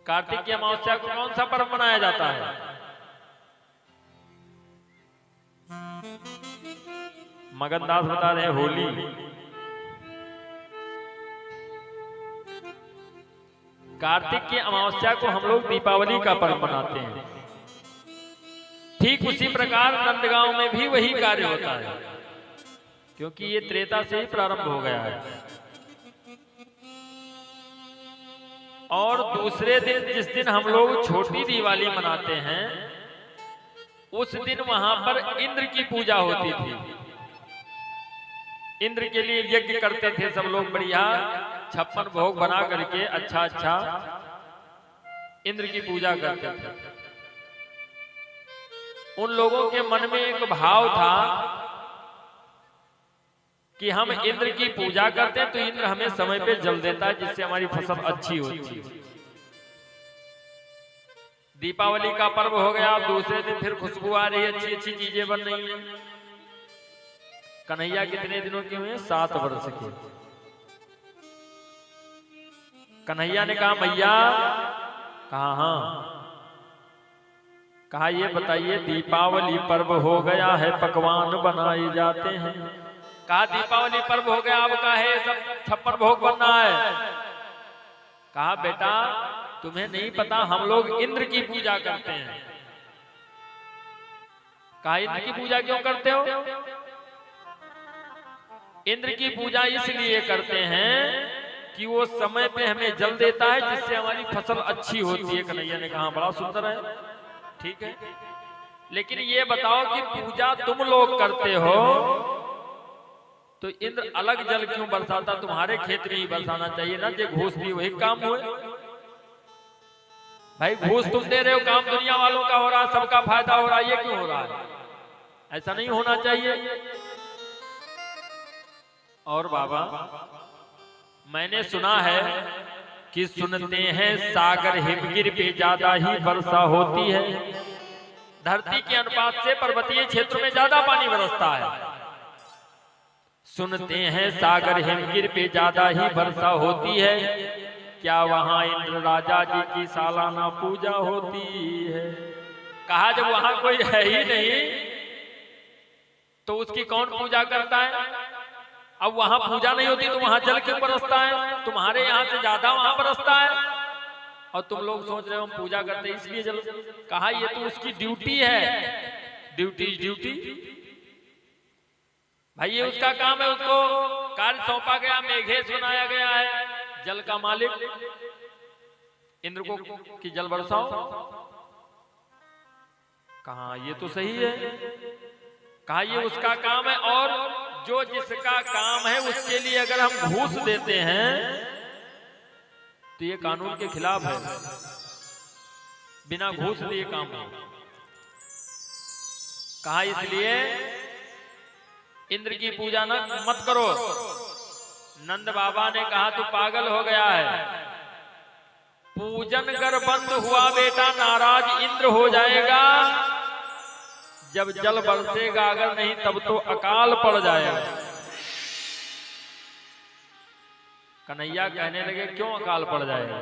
कार्तिक की अमावस्या को कौन सा पर्व मनाया जाता है? मगनदास बता रहे हैं होली। कार्तिक की अमावस्या को हम लोग दीपावली का पर्व मनाते हैं। ठीक उसी प्रकार नंदगांव में भी वही कार्य होता है, क्योंकि ये त्रेता से ही प्रारंभ हो गया है। और दूसरे दिन जिस दिन हम लोग छोटी दिवाली मनाते हैं, उस दिन वहां पर इंद्र की पूजा होती थी। इंद्र के लिए यज्ञ करते थे सब लोग, बढ़िया 56 भोग बना करके अच्छा इंद्र की पूजा करते थे। उन लोगों के मन में एक भाव था कि हम इंद्र की पूजा करते हैं तो इंद्र हमें समय पे जल देता है, जिससे हमारी फसल अच्छी होती है। दीपावली का पर्व हो गया, दूसरे दिन फिर खुशबू आ रही है, अच्छी अच्छी चीजें बन रही हैं। कन्हैया कितने दिनों के हुए? 7 वर्ष के। कन्हैया ने कहा मैया, कहा हाँ, कहा ये बताइए दीपावली पर्व हो गया है, पकवान बनाए जाते हैं। कहा दीपावली पर्व हो गया, अब का है सब 56 भोग बनना है। कहा बेटा तुम्हें नहीं पता, हम लोग इंद्र की पूजा करते हैं। कहा इंद्र की पूजा क्यों करते हो? इंद्र की पूजा इसलिए करते हैं कि वो समय पे हमें जल देता है, जिससे हमारी फसल अच्छी होती है। कन्हैया ने कहा बड़ा सुंदर है, ठीक है, लेकिन ये बताओ कि पूजा तुम लोग करते हो तो इंद्र अलग जल क्यों बरसाता? तुम्हारे खेत में ही बरसाना चाहिए ना, जो घूस दी वही काम हुए। भाई घूस तुम दे रहे हो, काम दुनिया वालों का हो रहा है, सबका फायदा हो रहा है, ये क्यों हो रहा है? ऐसा नहीं होना चाहिए। और बाबा मैंने सुना है कि सुनते हैं सागर हिमगिर पे ज्यादा ही वर्षा होती है। धरती के अनुपात से पर्वतीय क्षेत्र में ज्यादा पानी बरसता है। सुनते हैं सागर हिमगिर पे ज्यादा ही वर्षा होती है, क्या वहां इंद्र राजा जी की सालाना पूजा होती है? कहा जब वहां कोई है ही नहीं तो उसकी कौन पूजा करता है? अब वहां पूजा नहीं होती तो वहां जल क्यों बरसता है? तुम्हारे यहाँ से ज्यादा वहां बरसता है और तुम लोग सोच रहे हो हम पूजा करते हैं इसलिए जल। कहा ये तो उसकी ड्यूटी है, ड्यूटी भाई, ये उसका काम है, उसको कार्य सौंपा गया, मेघेश बनाया गया है, जल का मालिक इंद्र को कि जल बरसाओ। कहा ये तो सही है। कहा ये उसका काम है, और जो जिसका काम है उसके लिए अगर हम घूस देते हैं तो ये कानून के खिलाफ है। बिना घूस दिए काम हो। कहा इसलिए इंद्र की पूजा न मत करो। नंद बाबा ने कहा तू पागल हो गया है, पूजन कर बंद हुआ बेटा नाराज इंद्र हो जाएगा। जब जल बरसेगा अगर नहीं तब तो अकाल पड़ जाएगा। कन्हैया कहने लगे क्यों अकाल पड़ जाएगा?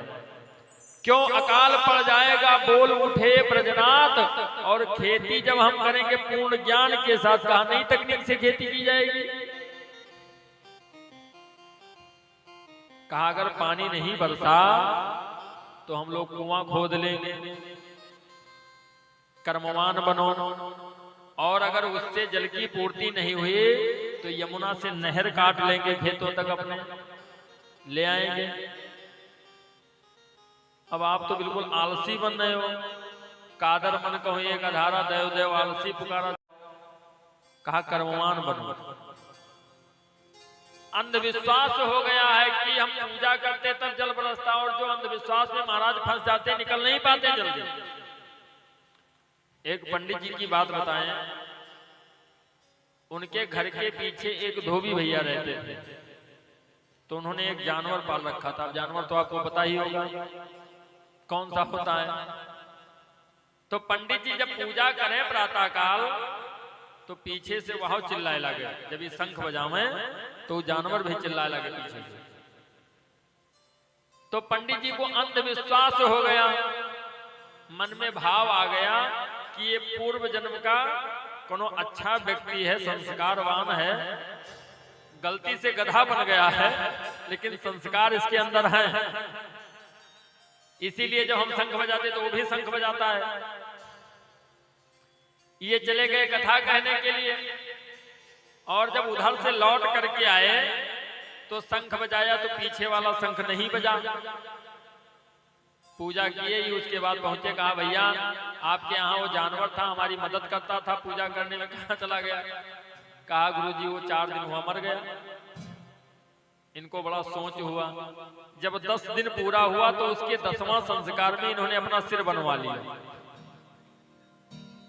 क्यों अकाल पड़ जाएगा? बोल उठे ब्रजनाथ, और खेती जब हम करेंगे पूर्ण ज्ञान के साथ, कहा नई तकनीक से खेती की जाएगी। कहा अगर पानी नहीं बरसा तो हम लोग कुआं खोद लेंगे, कर्मवान बनो, और अगर उससे जल की पूर्ति नहीं हुई तो यमुना से नहर काट लेंगे, खेतों तक अपने ले आएंगे। अब आप तो बिल्कुल आलसी बन रहे हो। कादर मन कहो एक अधारा, देव देव आलसी पुकारा। कहा कर्मवान बनो। अंधविश्वास हो गया है कि हम पूजा करते तब जल बरसता, और जो अंधविश्वास में महाराज फंस जाते, निकल नहीं पाते जल्दी। एक पंडित जी की बात बताएं, उनके घर के पीछे एक धोबी भैया रहते थे, तो उन्होंने एक जानवर पाल रखा था। जानवर तो आपको पता ही होगा कौन सा होता है। तो पंडित जी जब पूजा करें प्रातः काल तो पीछे से वहां चिल्लाए लगे। जब ये शंख बजावे तो जानवर भी चिल्लाए लगे पीछे से। तो पंडित जी को अंधविश्वास हो गया, मन में भाव आ गया कि ये पूर्व जन्म का कोनो अच्छा व्यक्ति है, संस्कारवान है, गलती से गधा बन गया है लेकिन संस्कार इसके अंदर है, इसीलिए जब हम शंख बजाते तो वो भी शंख बजाता है। ये चले गए कथा कहने के लिए, और जब उधर से लौट करके आए तो शंख बजाया तो पीछे वाला शंख नहीं बजा। पूजा किए ही उसके बाद पहुंचे, कहा भैया आपके यहाँ वो जानवर था, हमारी मदद करता था पूजा करने में, कहाँ चला गया? कहा गुरुजी वो 4 दिन हुआ मर गया। इनको बड़ा सोच हुआ। जब 10 दिन पूरा हुआ तो उसके 10वां संस्कार में इन्होंने अपना सिर बनवा लिया।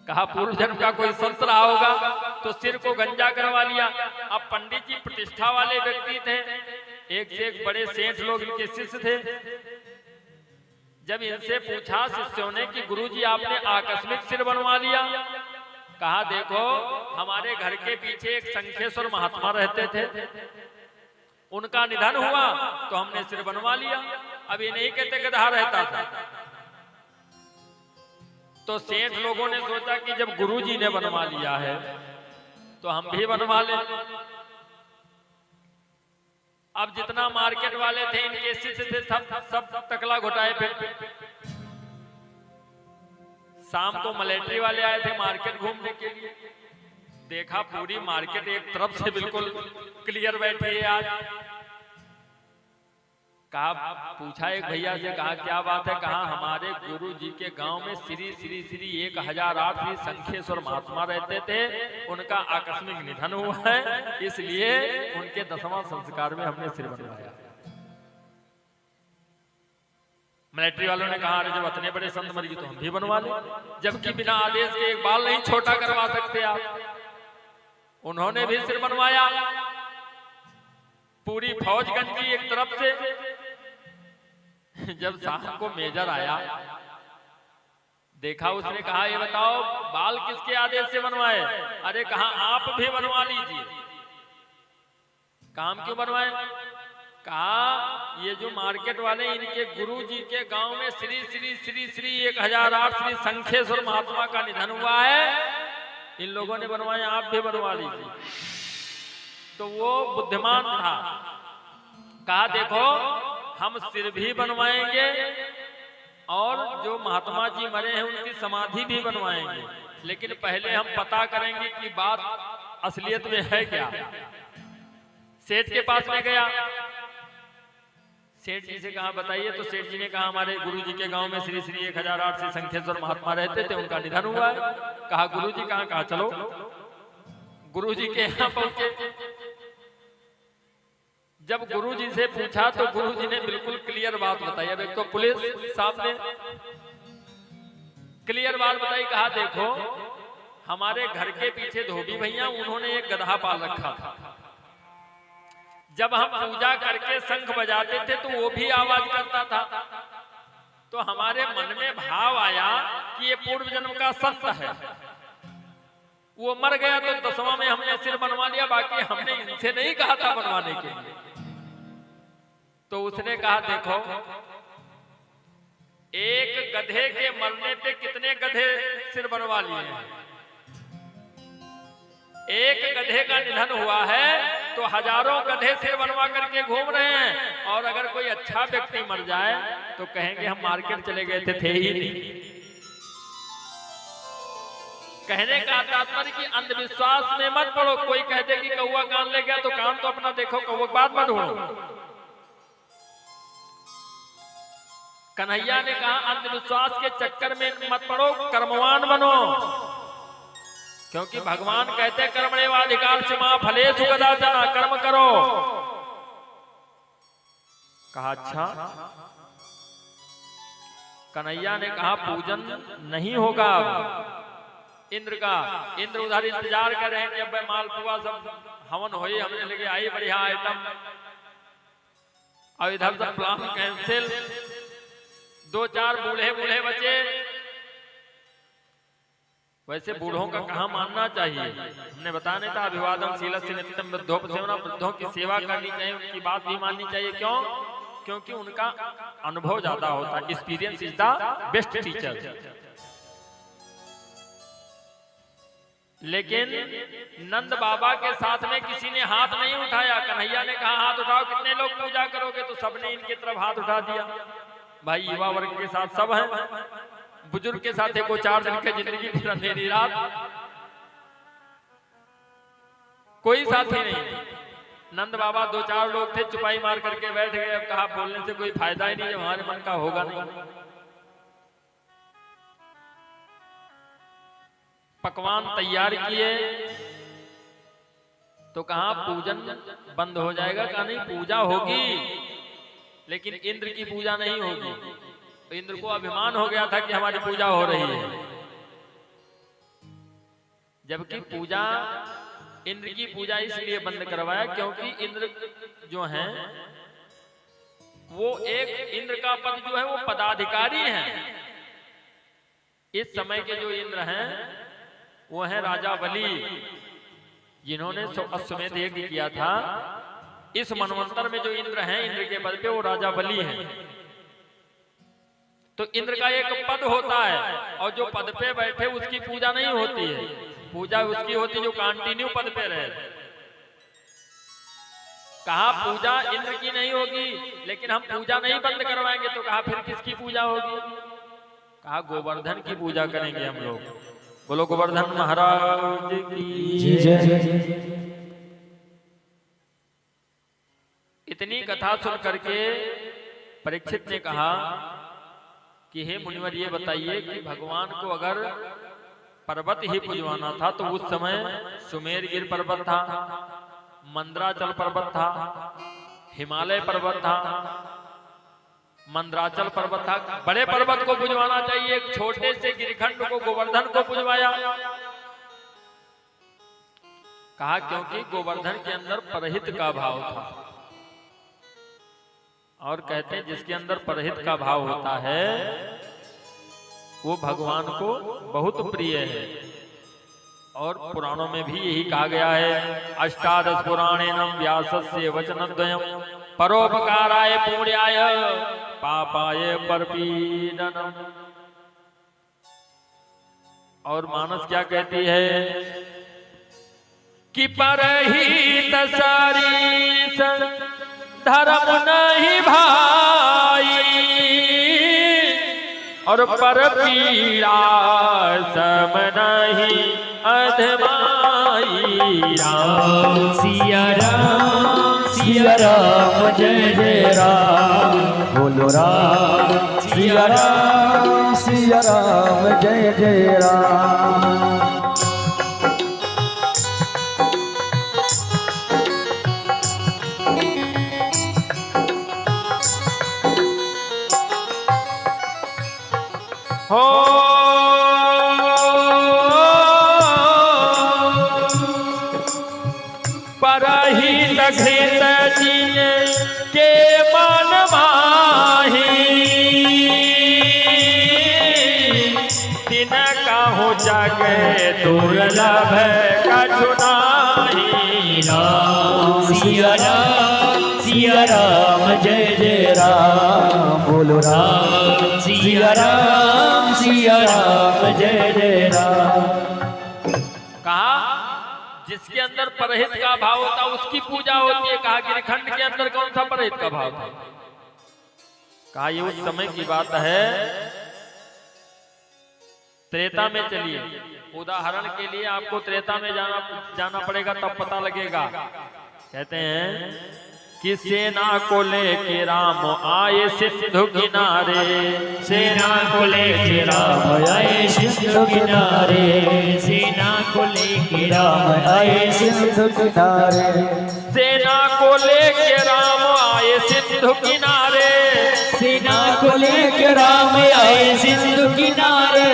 कहा पूर्व जन्म का कोई संत रहा होगा तो सिर को गंजा करवा लिया। अब पंडित जी प्रतिष्ठा वाले व्यक्ति थे, एक से एक बड़े सेठ लोग इनके शिष्य थे। जब इनसे पूछा शिष्यों ने कि गुरुजी आपने आकस्मिक सिर बनवा लिया, कहा देखो हमारे घर के पीछे एक शंखेश्वर महात्मा रहते थे, उनका निधन हुआ तो हमने सिर बनवा लिया। अब ये नहीं कहते गधा रहता था। तो सेठ लोगों ने सोचा कि जब गुरुजी ने बनवा लिया है तो हम भी बनवा लें। अब जितना मार्केट वाले थे इनके शिष्य थे, सब टकला घुटाए पे। शाम को मिलिट्री वाले आए थे मार्केट घूमने के लिए, देखा पूरी मार्केट एक तरफ से बिल्कुल क्लियर बैठी है। आज कहा, पूछा एक भैया से, कहा क्या बात है? कहा हमारे गुरु जी के गांव में श्री श्री श्री 1008 श्री शंखेश्वर महात्मा रहते थे, उनका आकस्मिक निधन हुआ है, इसलिए उनके 10वां संस्कार में हमने सिर बनवाया। मिलिट्री वालों ने कहा अरे जब इतने बड़े संत मर गए तो हम भी बनवा लें, जबकि बिना आदेश के एक बाल नहीं छोटा करवा सकते आप। उन्होंने भी सिर बनवाया। पूरी फौज गंजी एक तरफ से। जब शाम को मेजर आया, देखा, उसने कहा ये बताओ बाल किसके आदेश से बनवाए? अरे कहा आप भी बनवा लीजिए। काम क्यों बनवाए? कहा ये जो मार्केट वाले इनके गुरु जी के गांव में श्री श्री श्री श्री 1008 श्री शंखेश्वर महात्मा का निधन हुआ है, इन लोगों ने बनवाया, आप भी बनवा लीजिए। तो वो बुद्धिमान था, कहा देखो हम सिर भी बनवाएंगे और जो महात्मा जी मरे हैं उनकी समाधि भी बनवाएंगे, लेकिन पहले हम पता करेंगे कि बात असलियत में है क्या। सेठ के पास में गया, सेठ जी से कहा बताइए। तो सेठ जी ने कहा हमारे गुरु जी के गांव में श्री श्री 1008 श्री शंखेश्वर महात्मा रहते थे, उनका निधन हुआ है। कहा गुरु जी कहाँ? कहा चलो। गुरु जी के यहाँ पहुंचे। जब गुरु जी से पूछा तो गुरु जी ने बिल्कुल क्लियर बात बताई। अब एक तो पुलिस सामने क्लियर बात बताई। कहा देखो हमारे घर के पीछे धोबी भैया, उन्होंने एक गधा पाल रखा था। जब हम पूजा करके शंख बजाते थे तो वो भी आवाज करता था। तो हमारे मन में भाव आया कि ये पूर्व जन्म का संत है। वो मर गया तो 10वां में हमने सिर बनवा लिया, बाकी हमने इनसे नहीं कहा था बनवाने के लिए। तो उसने कहा देखो एक गधे के मरने पे कितने गधे सिर बनवा लिए हैं? एक गधे का निधन हुआ है तो हजारों गधे सिर बनवा करके घूम रहे हैं। और अगर कोई अच्छा व्यक्ति मर जाए तो कहेंगे हम मार्केट चले गए थे ही नहीं। कहने का तात्पर्य कि अंधविश्वास में मत पड़ो। कोई कहते कि कौवा कान ले गया तो कान तो अपना देखो, कौवा के बाद मत ढूंढो। कन्हैया ने कहा अंधविश्वास के चक्कर में मत पड़ो, कर्मवान बनो, क्योंकि भगवान कहते कर्मण्येवाधिकार सीमा फलेषु कदाचन, कर्म करो। कहा अच्छा। कन्हैया ने कहा पूजन नहीं होगा अब इंद्र का। इंद्र उधर इंतजार कर रहे हैं कि अब मालपुआ सब हवन हो, हमने लेके आई बढ़िया आइटम। और इधर से प्लान कैंसिल। 2-4 बूढ़े बूढ़े बचे। वैसे बूढ़ों का कहाँ मानना चाहिए, हमने बताया नहीं था। अभिवादन शीलस्य नित्यम वृद्धोपसेवनम, वृद्धों की सेवा करनी चाहिए, उनकी बात भी माननी चाहिए। क्यों? क्योंकि उनका अनुभव ज्यादा होता है। Experience is the best teacher. लेकिन नंद बाबा के साथ में किसी ने हाथ नहीं उठाया। कन्हैया ने कहा हाथ उठाओ, कितने लोग पूजा करोगे, तो सबने इनकी तरफ हाथ उठा दिया। भाई युवा वर्ग के साथ सब है, बुजुर्ग के साथ एक 4 दिन की जिंदगी पूरा अंधेरी रात, कोई साथी नहीं। नंद बाबा 2-4 लोग थे, चुपाई मार करके बैठ गए। अब कहा बोलने से कोई फायदा ही नहीं, जब हमारे मन का होगा नहीं। पकवान तैयार किए तो कहा पूजन बंद हो जाएगा, कहा नहीं पूजा होगी, लेकिन इंद्र की पूजा नहीं होगी। तो इंद्र को अभिमान हो गया था कि हमारी पूजा हो रही है, जबकि पूजा इंद्र की पूजा इसलिए बंद करवाया क्योंकि इंद्र जो है वो एक इंद्र का पद जो है वो पदाधिकारी है। इस समय के जो इंद्र हैं वो है राजा बलि, जिन्होंने अश्वमेध यज्ञ किया था। इस मनवंतर में जो इंद्र हैं, इंद्र के पद पे वो राजा बलि हैं। तो इंद्र का एक पद होता है और जो पद पे बैठे उसकी पूजा नहीं होती है। पूजा उसकी होती जो कंटिन्यू पद पे रहे। कहा पूजा इंद्र की नहीं होगी, लेकिन हम पूजा नहीं बंद करवाएंगे। तो कहा फिर किसकी पूजा होगी? कहा गोवर्धन की पूजा करेंगे हम लोग। बोलो गोवर्धन महाराज की जय। इतनी कथा सुन करके परीक्षित ने कहा कि हे मुनिवर ये बताइए कि भगवान को अगर पर्वत ही पूजवाना था तो उस समय सुमेरगिर पर्वत था, मंदराचल पर्वत था, हिमालय पर्वत था, मंदराचल पर्वत था। बड़े पर्वत को पूजवाना चाहिए, एक छोटे से गिरिखंड को गोवर्धन को पूजवाया। कहा क्योंकि गोवर्धन के अंदर परहित का भाव था, और कहते हैं जिसके अंदर परहित का भाव होता है वो भगवान को बहुत प्रिय है। और पुराणों में भी यही कहा गया है, अष्टादश पुराणेनम व्यासस्य वचनद्वयम् परोपकाराय पुण्याय पापाय परपीडनम्। और मानस क्या कहती है कि परहित सारी धर्म नहीं भाई, और पर पीड़ा सम नहीं अधमाई। राम सिया राम सिया राम जय जय राम। बोलो राम सिया राम जय जय राम। हो परहित घृत जिन के मन माही, दिन कहूँ जगे दुर्लभ कछु नाही। राम सिया राम जय जय राम। बोलो राम सिया राम जय जय राम। कहा जिसके अंदर परहित का भाव होता उसकी पूजा होती है। कहा गिरिखंड के अंदर कौन सा परहित का भाव था? कहा ये उस समय की बात है, त्रेता में। चलिए उदाहरण के लिए आपको त्रेता में जाना पड़ेगा, तब पता लगेगा। कहते हैं कि सेना को लेके राम आए सिंधु किनारे, सेना को लेके राम आए सिंधु किनारे, सेना को लेके राम आए सिंधु किनारे, सेना को लेके राम आए सिंधु किनारे, सेना को लेके राम आए सिंधु किनारे।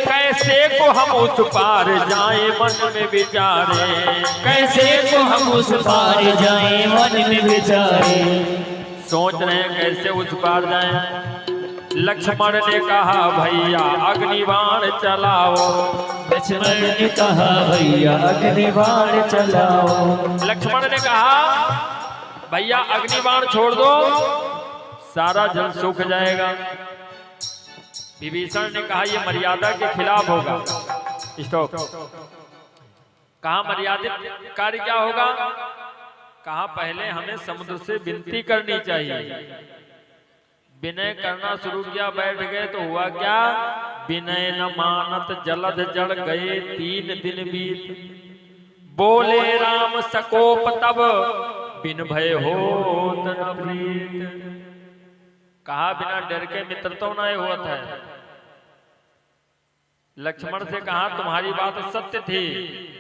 कैसे को हम उस पार जाए मन में विचारे, कैसे को हम उस पार जाए मन में विचारे। सोच रहे हैं कैसे उस पार जाए। लक्ष्मण ने कहा भैया अग्निबाण चलाओ, लक्ष्मण ने कहा भैया अग्निबाण चलाओ। लक्ष्मण ने कहा भैया अग्निबाण छोड़ दो, सारा जल सूख जाएगा। विभीषण ने कहा यह मर्यादा के खिलाफ होगा। स्टॉप। कहा मर्यादित कार्य क्या होगा? कहा पहले हमें समुद्र से विनती करनी चाहिए। विनय करना शुरू किया, बैठ गए तो हुआ क्या? विनय न मानत जलध जड़ गए 3 दिन बीत। बोले राम सकोप तब बिन भय होत न प्रीत। कहा बिना डर के मित्र तो न होत है। लक्ष्मण से कहा तुम्हारी बात सत्य थी।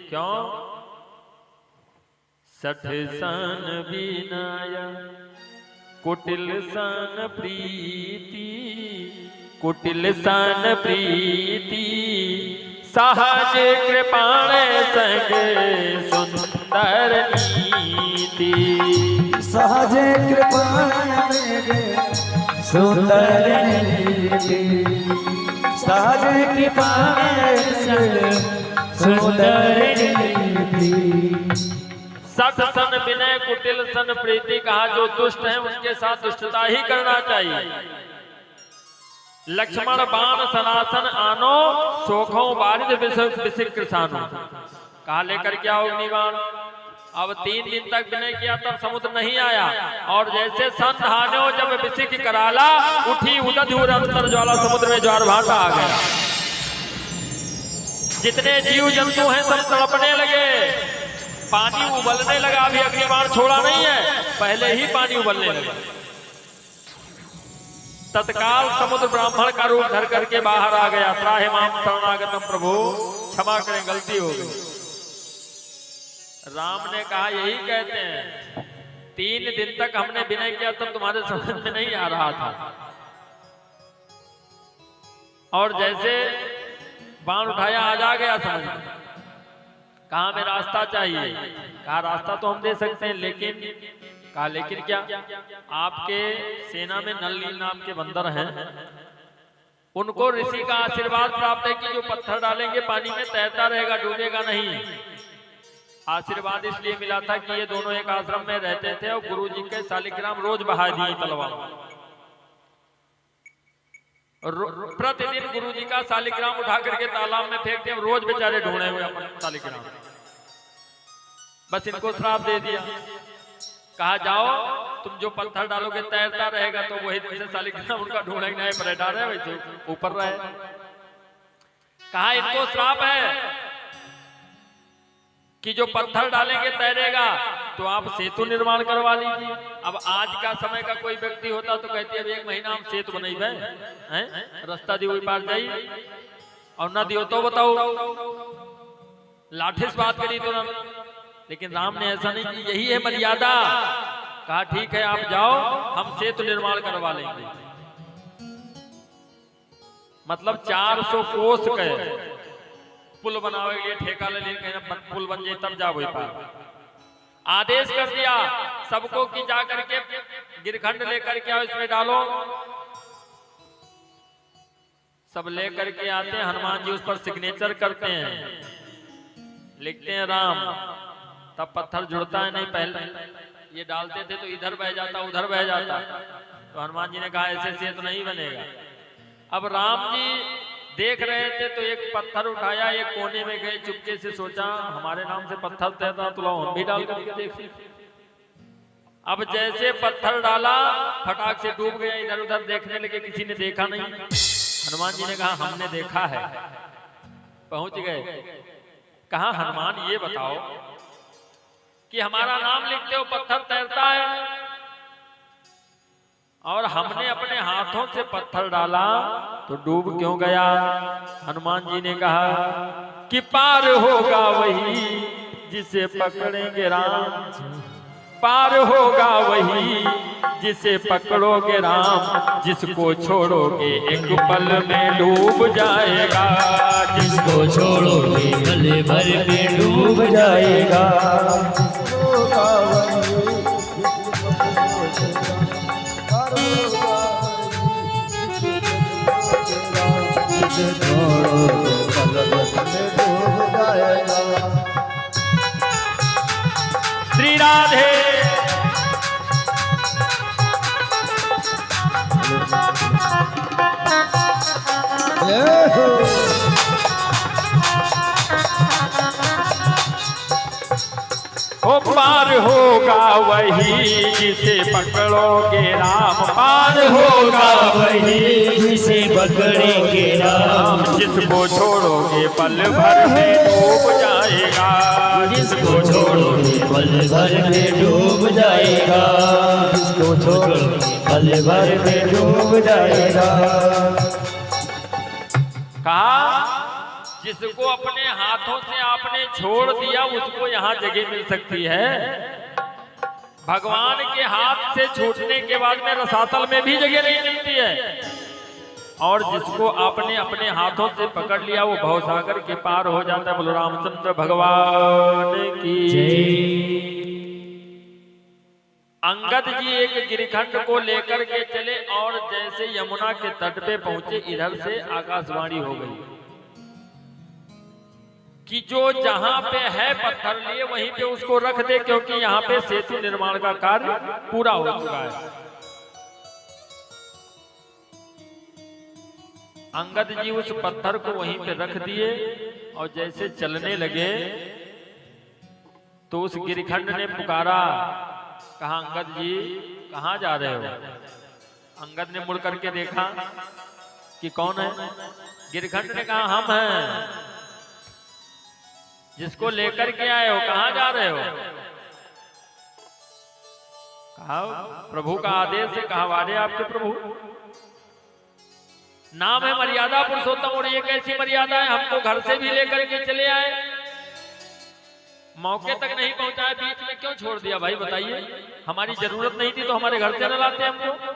क्यों? सठ सन विनय कुटिल सन प्रीति, कुटिल सन प्रीति सहज कृपाण संग सुंदर नीति। सहज कृपाण सुंदर नीति, सहज कृपाण सुंदर नीति। सठ सन विनय कुटिल सन प्रीति। कहा जो दुष्ट है उसके साथ दुष्टता ही करना चाहिए। लक्ष्मण बाण सनासन आनो शोखों बारिद विसिक कृसानो। कहा लेकर क्या अग्निबाण। अब 3 दिन तक विनय किया तब समुद्र नहीं आया, और जैसे संत हानो जब विसिक कराला उठी उदध अंतर ज्वाला, समुद्र में ज्वार भाटा आ गया। जितने जीव जंतु हैं सब तड़पने लगे, पानी उबलने लगा। अभी अग्निबाण छोड़ा नहीं है, पहले ही पानी उबलने लगा। तत्काल समुद्र ब्राह्मण का रूप धर करके बाहर आ गया। त्राहि माम शरणागतम प्रभु, क्षमा करें गलती हो गई। राम ने कहा यही कहते हैं 3 दिन तक हमने विनय किया तब तुम्हारे समझ में नहीं आ रहा था, और जैसे बाण उठाया आज आ गया समझ में। कहा हमें रास्ता चाहिए। कहा रास्ता तो हम दे सकते हैं, लेकिन कहा लेकिन क्या? आपके सेना में नल नाम के बंदर हैं, उनको ऋषि का आशीर्वाद प्राप्त है कि जो पत्थर डालेंगे पानी में तैरता रहेगा, डूबेगा नहीं। आशीर्वाद इसलिए मिला था कि ये दोनों एक आश्रम में रहते थे और गुरुजी के शालिग्राम रोज बहा दिए तलवार। प्रतिदिन गुरुजी का शालिग्राम उठा करके तालाब में फेंकते, रोज बेचारे ढूंढे हुए अपन शालिग्राम। बस इनको श्राप दे दिया। कहा जाओ तुम जो पत्थर डालोगे तैरता रहेगा, तो वही जैसे शालिग्राम उनका ढूंढेंगे नहीं पर डाले वैसे ऊपर रहे। कहा इनको श्राप है कि जो पत्थर डालेंगे तैरेगा, तो आप सेतु निर्माण करवा लीजिए। अब आज का समय का कोई व्यक्ति होता तो कहती है अब 1 महीना हम सेतु बनेबे हैं, रास्ता दी वही पार जाई और ना दियो तो बताओ लाठी से बात करी तो ना। लेकिन राम ने ऐसा नहीं की, यही है मर्यादा। कहा ठीक है आप जाओ, हम सेतु निर्माण करवा लेंगे। मतलब 400 कोस के पुल बनावे के लिए ठेका ले लेके पुल बन जाए तब जाओ पार। आदेश कर दिया सबको कि जा करके गिरखंड लेकर के आओ, इसमें डालो। सब लेकर के आते हैं, हनुमान जी उस पर सिग्नेचर करते हैं, लिखते हैं राम। तब पत्थर जुड़ता है नहीं, पहले ये डालते थे तो इधर बह जाता उधर बह जाता, तो हनुमान जी ने कहा ऐसे से तो नहीं बनेगा। अब राम जी देख रहे थे तो एक पत्थर उठाया, एक कोने में गए, चुपके से सोचा हमारे नाम से पत्थर तैरता तो लो हम भी डाल करके देख। अब जैसे पत्थर डाला फटाक से डूब गया, इधर उधर देखने लगे, किसी ने देखा नहीं। हनुमान जी ने कहा हमने देखा है। पहुंच गए, कहा हनुमान ये बताओ कि हमारा नाम लिखते हो पत्थर तैरता है, और हमने अपने हाथों से पत्थर डाला तो डूब क्यों गया? हनुमान जी ने कहा कि पार होगा वही जिसे पकड़ेंगे राम, पार होगा वही जिसे पकड़ोगे राम, जिसको छोड़ोगे एक पल में डूब जाएगा, जिसको छोड़ोगे पल भर में डूब जाएगा। श्री राधे। हो पार होगा वही जिसे पकड़ोगे राम, पार होगा वही जिसे पकड़ेंगे राम, जिसको छोड़ोगे पल भर में डूब जाएगा, जिसको छोड़ोगे पल भर में डूब जाएगा, जिसको छोड़ोगे पल भर में डूब जाएगा। कहा जिसको अपने हाथों से आपने छोड़ दिया उसको यहाँ जगह मिल सकती है। भगवान के हाथ से छूटने के बाद में रसातल में भी जगह नहीं मिलती है। और जिसको आपने अपने हाथों से पकड़ लिया वो भवसागर के पार हो जाता है। बोलो रामचंद्र भगवान की जय। अंगद जी एक गिरिखंड को लेकर के चले और जैसे यमुना के तट पे पहुंचे इधर से आकाशवाणी हो गई कि जो जहां पे है पत्थर लिए वहीं पे उसको रख दे, क्योंकि यहाँ पे सेतु निर्माण का कार्य पूरा हो चुका है। अंगद जी उस पत्थर को वहीं पे रख दिए और जैसे चलने लगे तो उस गिरिखंड ने पुकारा, कहा अंगद जी कहाँ जा रहे हो? अंगद ने मुड़ करके देखा कि कौन है। गिरिखंड ने कहा हम हैं। जिसको लेकर के आए हो कहाँ जा रहे हो? कहा प्रभु का आदेश है। कहा वारे आपके प्रभु, नाम है मर्यादा पुरुषोत्तम और ये कैसी मर्यादा है? हमको घर से भी लेकर के चले आए, मौके तक नहीं पहुंचाए, बीच में क्यों छोड़ दिया भाई बताइए? हमारी जरूरत नहीं थी तो हमारे घर से न लाते हमको?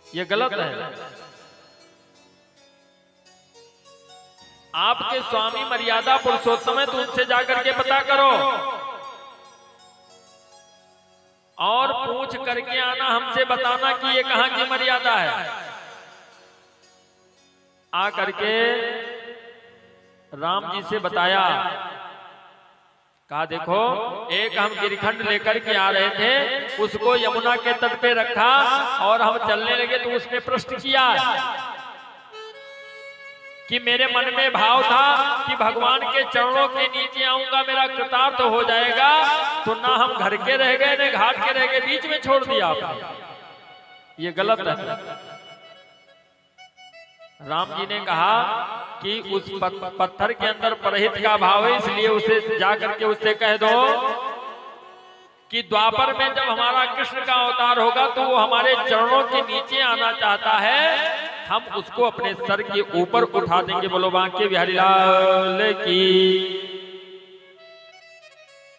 ये गलत है। आपके स्वामी मर्यादा पुरुषोत्तम है तो उनसे जाकर के पता करो और पूछ करके आना, हमसे बताना कि ये कहां की मर्यादा है। आ करके राम जी से बताया, कहा देखो एक हम गिरिखंड लेकर के आ रहे थे, उसको यमुना के तट पे रखा और हम चलने लगे तो उसने प्रश्न किया कि मेरे मन में भाव था कि भगवान के चरणों के नीचे आऊंगा मेरा कृतार्थ हो जाएगा, तो ना हम घर के रह गए न घाट के रह गए, बीच में छोड़ दिया आपने। ये गलत है। राम जी ने कहा कि उस पत्थर के अंदर परहित का भाव है, इसलिए उसे जा करके उससे कह दो कि द्वापर में जब हमारा कृष्ण का अवतार होगा तो वो हमारे चरणों के नीचे आना चाहता है, हम उसको अपने सर के ऊपर उठा देंगे। बोलो बांके बिहारी लाल की।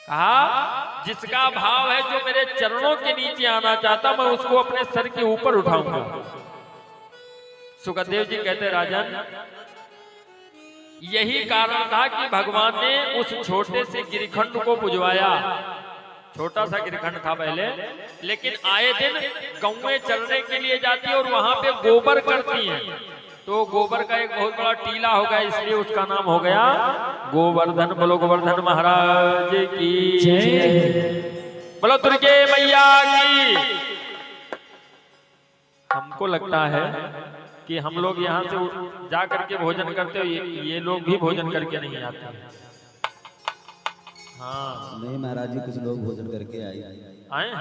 कहा जिसका भाव है जो मेरे चरणों के नीचे आना चाहता, मैं उसको अपने सर के ऊपर उठाऊंगा। सुखदेव जी कहते राजन, यही कारण था कि भगवान ने उस छोटे से गिरिखंड को पुजवाया। छोटा सा गिरिखंड था पहले, लेकिन आए दिन गौएं चरने के लिए जाती है और वहां पे गोबर करती हैं, तो गोबर का एक बहुत बड़ा टीला हो गया, इसलिए उसका नाम हो गया गोवर्धन। बोलो गोवर्धन महाराज की जय। बोलो दुर्गे मैया की। हमको लगता है कि हम लोग यहाँ से जा करके भोजन करते हो, ये लोग भी भोजन करके नहीं आते। हाँ नहीं महाराज जी, कुछ लोग भोजन करके आए हैं।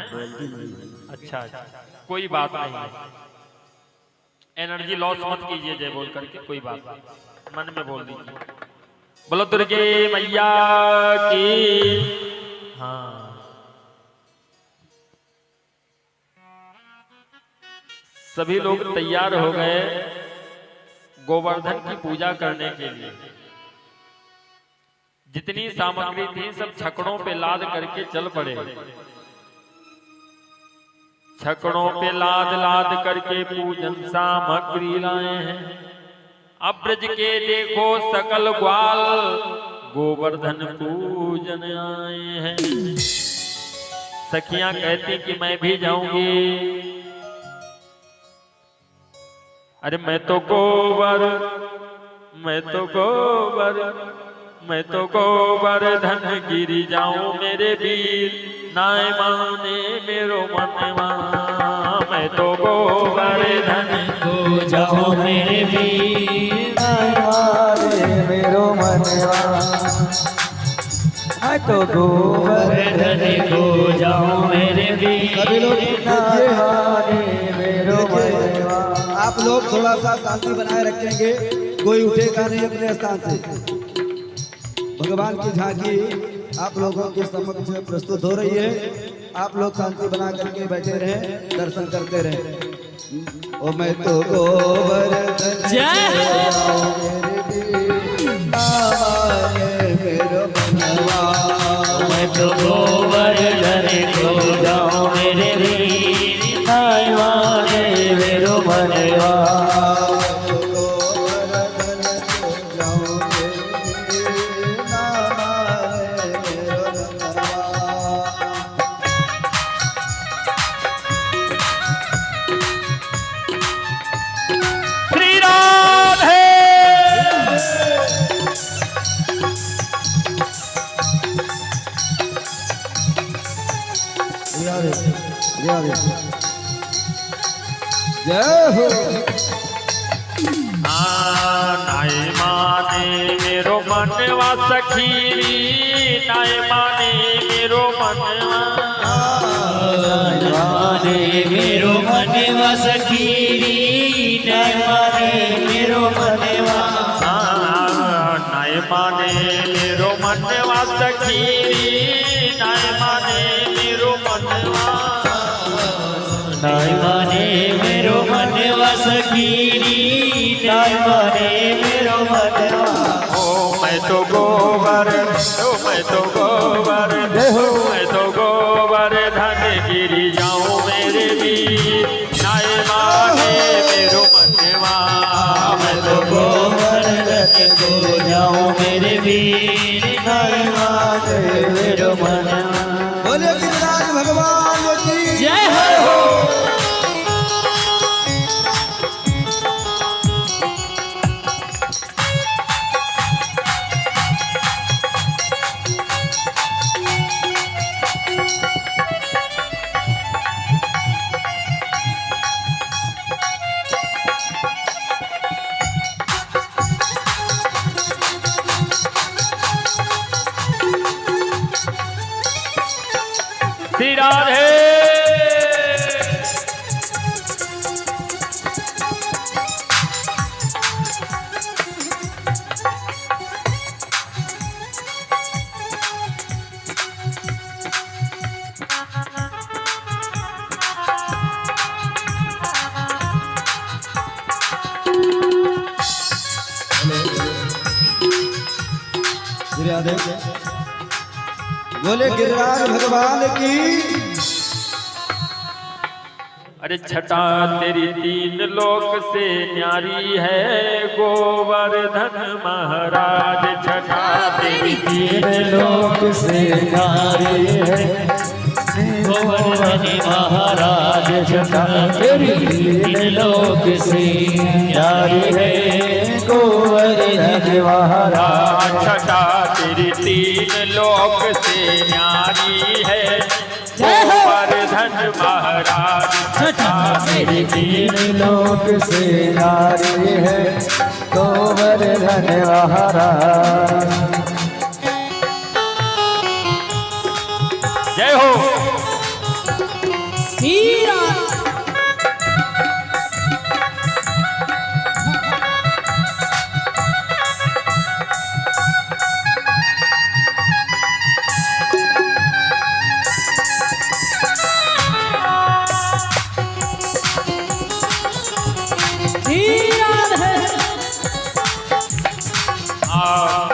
अच्छा अच्छा, कोई बात नहीं, एनर्जी लॉस मत कीजिए जय बोल करके, कोई बात नहीं, मन में बोल दीजिए। बोलो दुर्गे मैया की। हाँ सभी लोग तैयार हो गए गोवर्धन की पूजा करने के लिए। जितनी सामग्री थी सब छकड़ों पे लाद करके चल पड़े। छकड़ों पे लाद लाद करके पूजन सामग्री लाए हैं। अब ब्रज के देखो सकल ग्वाल गोवर्धन पूजन आए हैं। सखियां कहती कि मैं भी जाऊंगी। अरे मैं तो गोवर्धन गिरी जाऊं मेरे वीर, नाय माने मेरो मनवा। मैं तो गोवर्धन हो जाओ मेरे वीर, नाय माने मेरो मनवा। मैं तो गोवर्धन को जाऊं मेरे सभी लोग वीर देखिए। मेरो बलवा। आप लोग थोड़ा सा शांति बनाए रखेंगे, कोई उठेगा नहीं अपने स्थान से। भगवान की झांकी आप लोगों के समक्ष में प्रस्तुत हो रही है। आप लोग शांति बना करके बैठे रहे, दर्शन करते रहे। ओ मैं तो गोवर्धन जय हो। मेरो बनवा। मैं तो गोवर्धन को जाऊं मेरे वीर माने मेरो बलवा। श्री राधे। जय हो। नाय माने मेरो मनवा सखीरी, नाय माने मेरो मनवा। माने मेरो मनवा सखीरी नाय माने मेरो मनवा। नाय माने मेरो मनवा सखीरी, नाय माने मेरो मनवा। नाय माने मेरो मनवा सखीरी नाय माने मेरो मनवा। ओ मैं तो गोवर्धन, ओ मैं तो गोवर्धन, ओ मैं तो गोवर्धन गिरी जाऊं मेरे वीर, नाय माने मेरो मनवा। मैं तो गोवर्धन को जाऊं मेरे वीर नाय माने मेरो मनवा। बोले गिरिराज भगवान की जय हो। श्री राधे। गिरिराज। बोले गिरिराज भगवान की। अरे छटा तेरी तीन लोक से न्यारी है, गोवर्धन महाराज। छटा तेरी तीन लोक से नारी है गोवर्धन महाराज। छटा तेरी तीन लोक से नारी है गोवर्धन महाराज। छटा तेरी तीन लोक से न्यारी है, गोवर्धन महाराज। छटा तेरी तीन लोक से नारी है गोवर्धन महाराज। जय हो।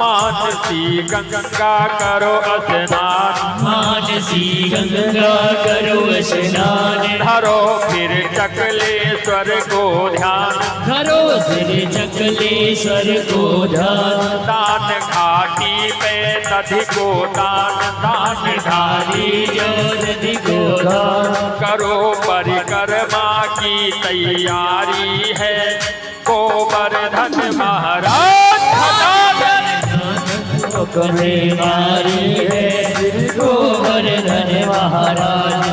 मानसी गंगा करो स्नान, मानसी गंगा करो स्नान। धरो फिर चकलेश्वर को ध्यान, धरो फिर चकलेश्वर को ध्यान। दान घाटी पे नदी को दान, दान घाटी जो नदी को दान। करो परिक्रमा की तैयारी है, गोवर्धन महाराज। कहे नारी है गोवर्धन महाराज।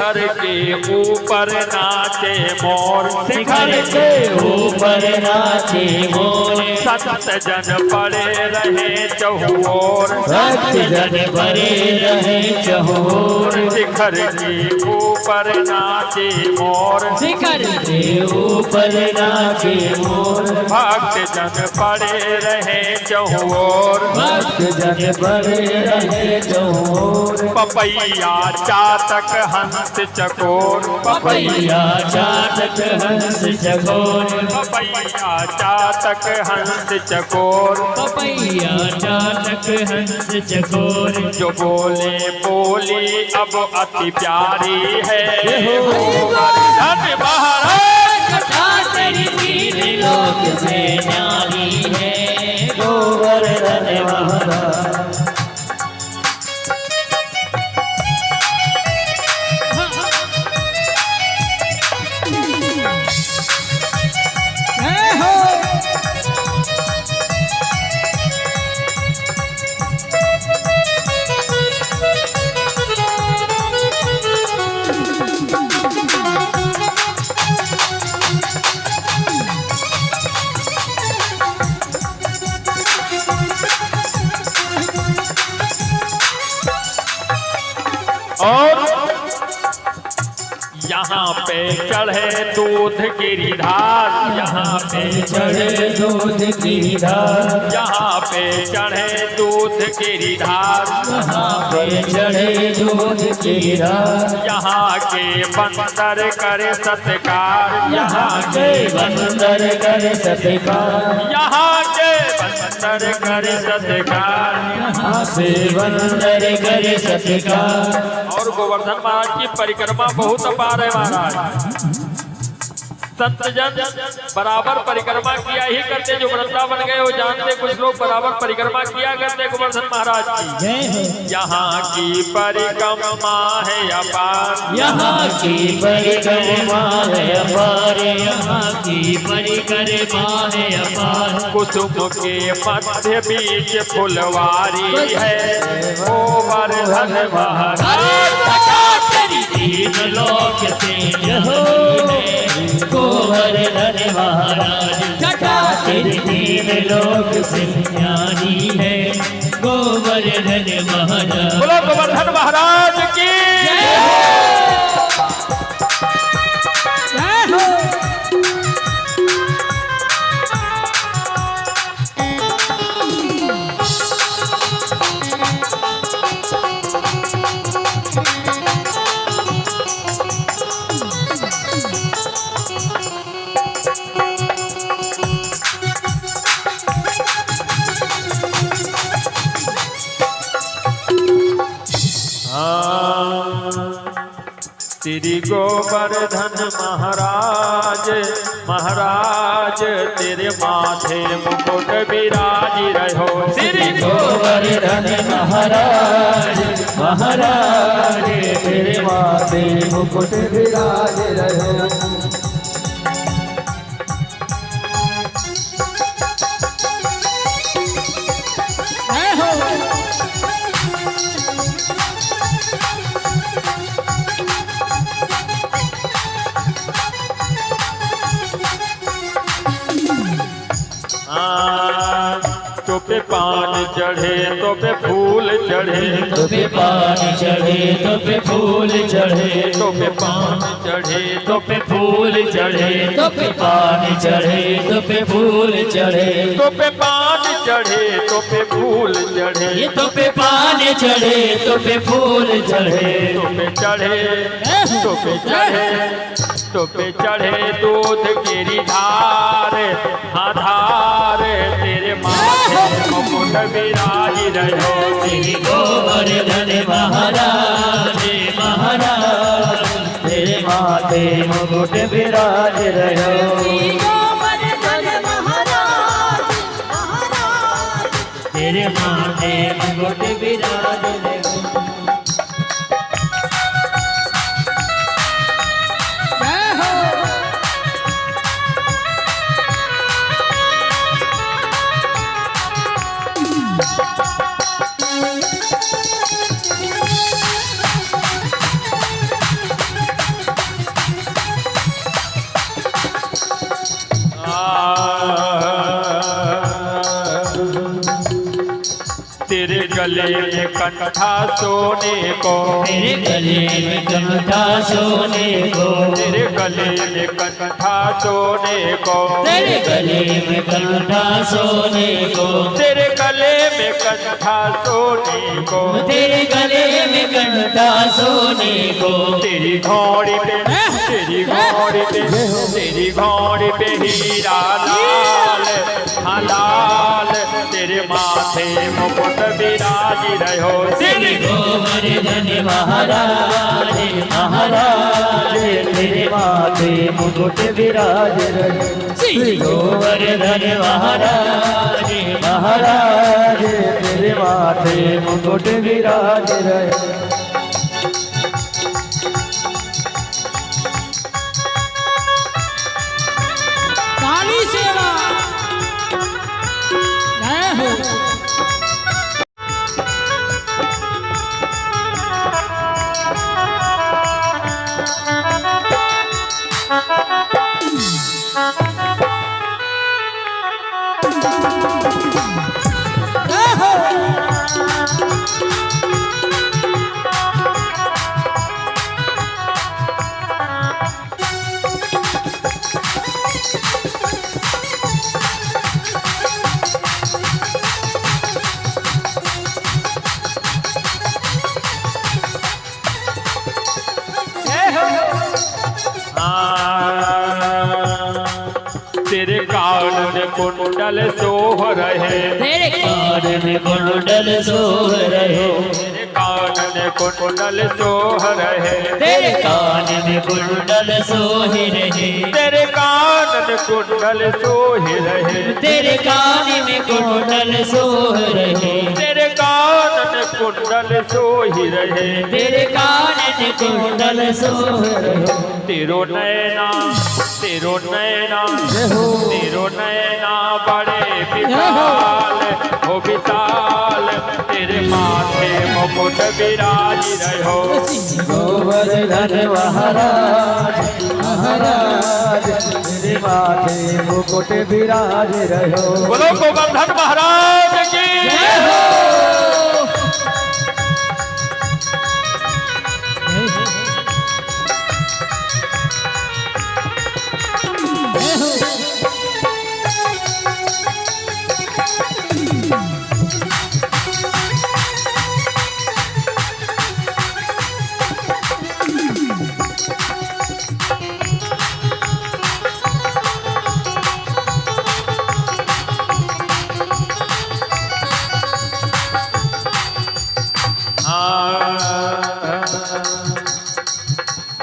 शिखर के ऊपर नाचे मोर, शिखर के ऊपर नाचे मोर, संत जन पड़े रहे चहुओर, भक्त जन पड़े रहे चहुओर, शिखर के ऊपर नाचे मोर, शिखर के ऊपर नाचे मोर, भक्त जन पड़े रहे चहुओर, भक्त जन पड़े रहे चहुओर, पपैया चातक हंस चकोर, पपैया चाटक हंस चकोर, पपैया चातक हंस चकोर, पपैया चाटक हंस चकोर, जो बोले बोली अब अति प्यारी है, धन महाराज कथा तेरी तीन लोक से न्यारी है, गोवर्धन महाराज। और यहाँ पे चढ़े दूध गिरिधार, यहाँ पे चढ़े दूध की धार, यहाँ पे चढ़े दूध गिरिधार, यहाँ पे चढ़े दूध की धार, यहाँ के बंदर करे सत्कार, यहाँ के बंदर कर सत्कार, यहाँ के बंदर करे सत्कार, यहाँ से बंदर कर सत्कार। और गोवर्धन महाराज की परिक्रमा बहुत अपार है महाराज। संत जन बराबर परिक्रमा किया ही करते, जो वृंदावन गए वो जानते, कुछ लोग बराबर परिक्रमा किया करते गोवर्धन महाराज की। यहाँ की परिक्रमा है अपार, यहाँ की परिक्रमा है अपार, यहाँ की परिक्रमा है अपार, कुसुम के मध्य बीच फुलवारी है, गोवर्धन महाराज तीन लोक से न्यारी है, गोवर्धन महाराज जटा तेरी तीन लोक से न्यारी है, गोवर्धन महाराज। बोलो गोवर्धन महाराज की श्री गोवर्धन महाराज, महाराज तेरे माथे मुकुट विराज रहो, श्री गोवर्धन महाराज, महाराज तेरे माथे मुकुट विराज रहे। तो पे पान चढ़े तो पे फूल चढ़े, तो पे पान चढ़े तो पे फूल चढ़े, तो पे पान चढ़े तो पे फूल चढ़े, तो पे पान चढ़े तो पे फूल चढ़े, तो पे पान चढ़े तो पे फूल चढ़े, ये तो पे पान चढ़े तो पे फूल चढ़े, तो पे चढ़े तो पे चढ़े तो पे चढ़े दूध गिरी धार, हाँ धार तेरे माथे मुकुट विराज रहो, श्री गोवर्धन महाराज, महाराज तेरे माथे मुकुट विराज रहो, तेरे माथे मुकुट विराज रहो। तेरे गले में कंठा सोने को, तेरे गले में कंठा सोने को, तेरे गले में कंठा सोने को, तेरे गले में कंठा सोने को, तेरे गले में कंठा सोने को, तेरे गले में कंठा सोने को, तेरी घोड़ी पे, तेरी घोड़ी पे, तेरी घोड़ी पे हीरा लाल, हाँ लाल, तेरे माथे मुकुट विराज रहो। श्री गोवर्धन महाराज महाराज, तेरे माथे मुकुट विराज रहे। श्री गोवर्धन महाराज महाराज, तेरे माथे मुकुट विराज रहे। काली सेवा जय हो। जय हो। तेरे कान में कुंडल सोह रहे, तेरे कान में कुंडल सोह रहे, तेरे कान में कुंडल सोह रहे, तेरे कान में कुंडल सोह रहे, तेरे कान में कुंडल सोह रहे, तेरे कान में कुंडल सोह रहे, तेरे कान में कुंडल सोह रहे, तेरे कान में कुंडल सोह रहे। तेरो नैना, तेरो नैना, तेरो नैना बड़े विशाल हो विशाल, तेरे माथे मुकुट विराज रहो। गोवर्धन महाराज महाराज, तेरे माथे मुकुट विराज रहो। बोलो गोवर्धन महाराज की जय हो।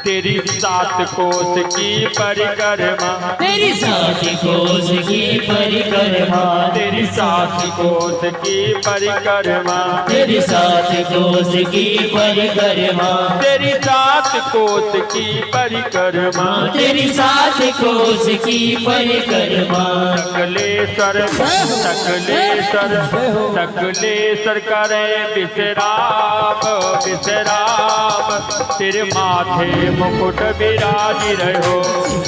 तेरी सात कोस की परिक्रमा, तेरी सात कोस की परिक्रमा, तेरी सात कोस की परिक्रमा, तेरी सात कोस की परिक्रमा, तेरी सात कोस की परिक्रमा, तेरी सात कोस की परिक्रमा। सकलेश्वर सकलेश्वर सकलेश्वर करे विश्राम विश्राम, तेरे माथे मुकुट विराज रहो।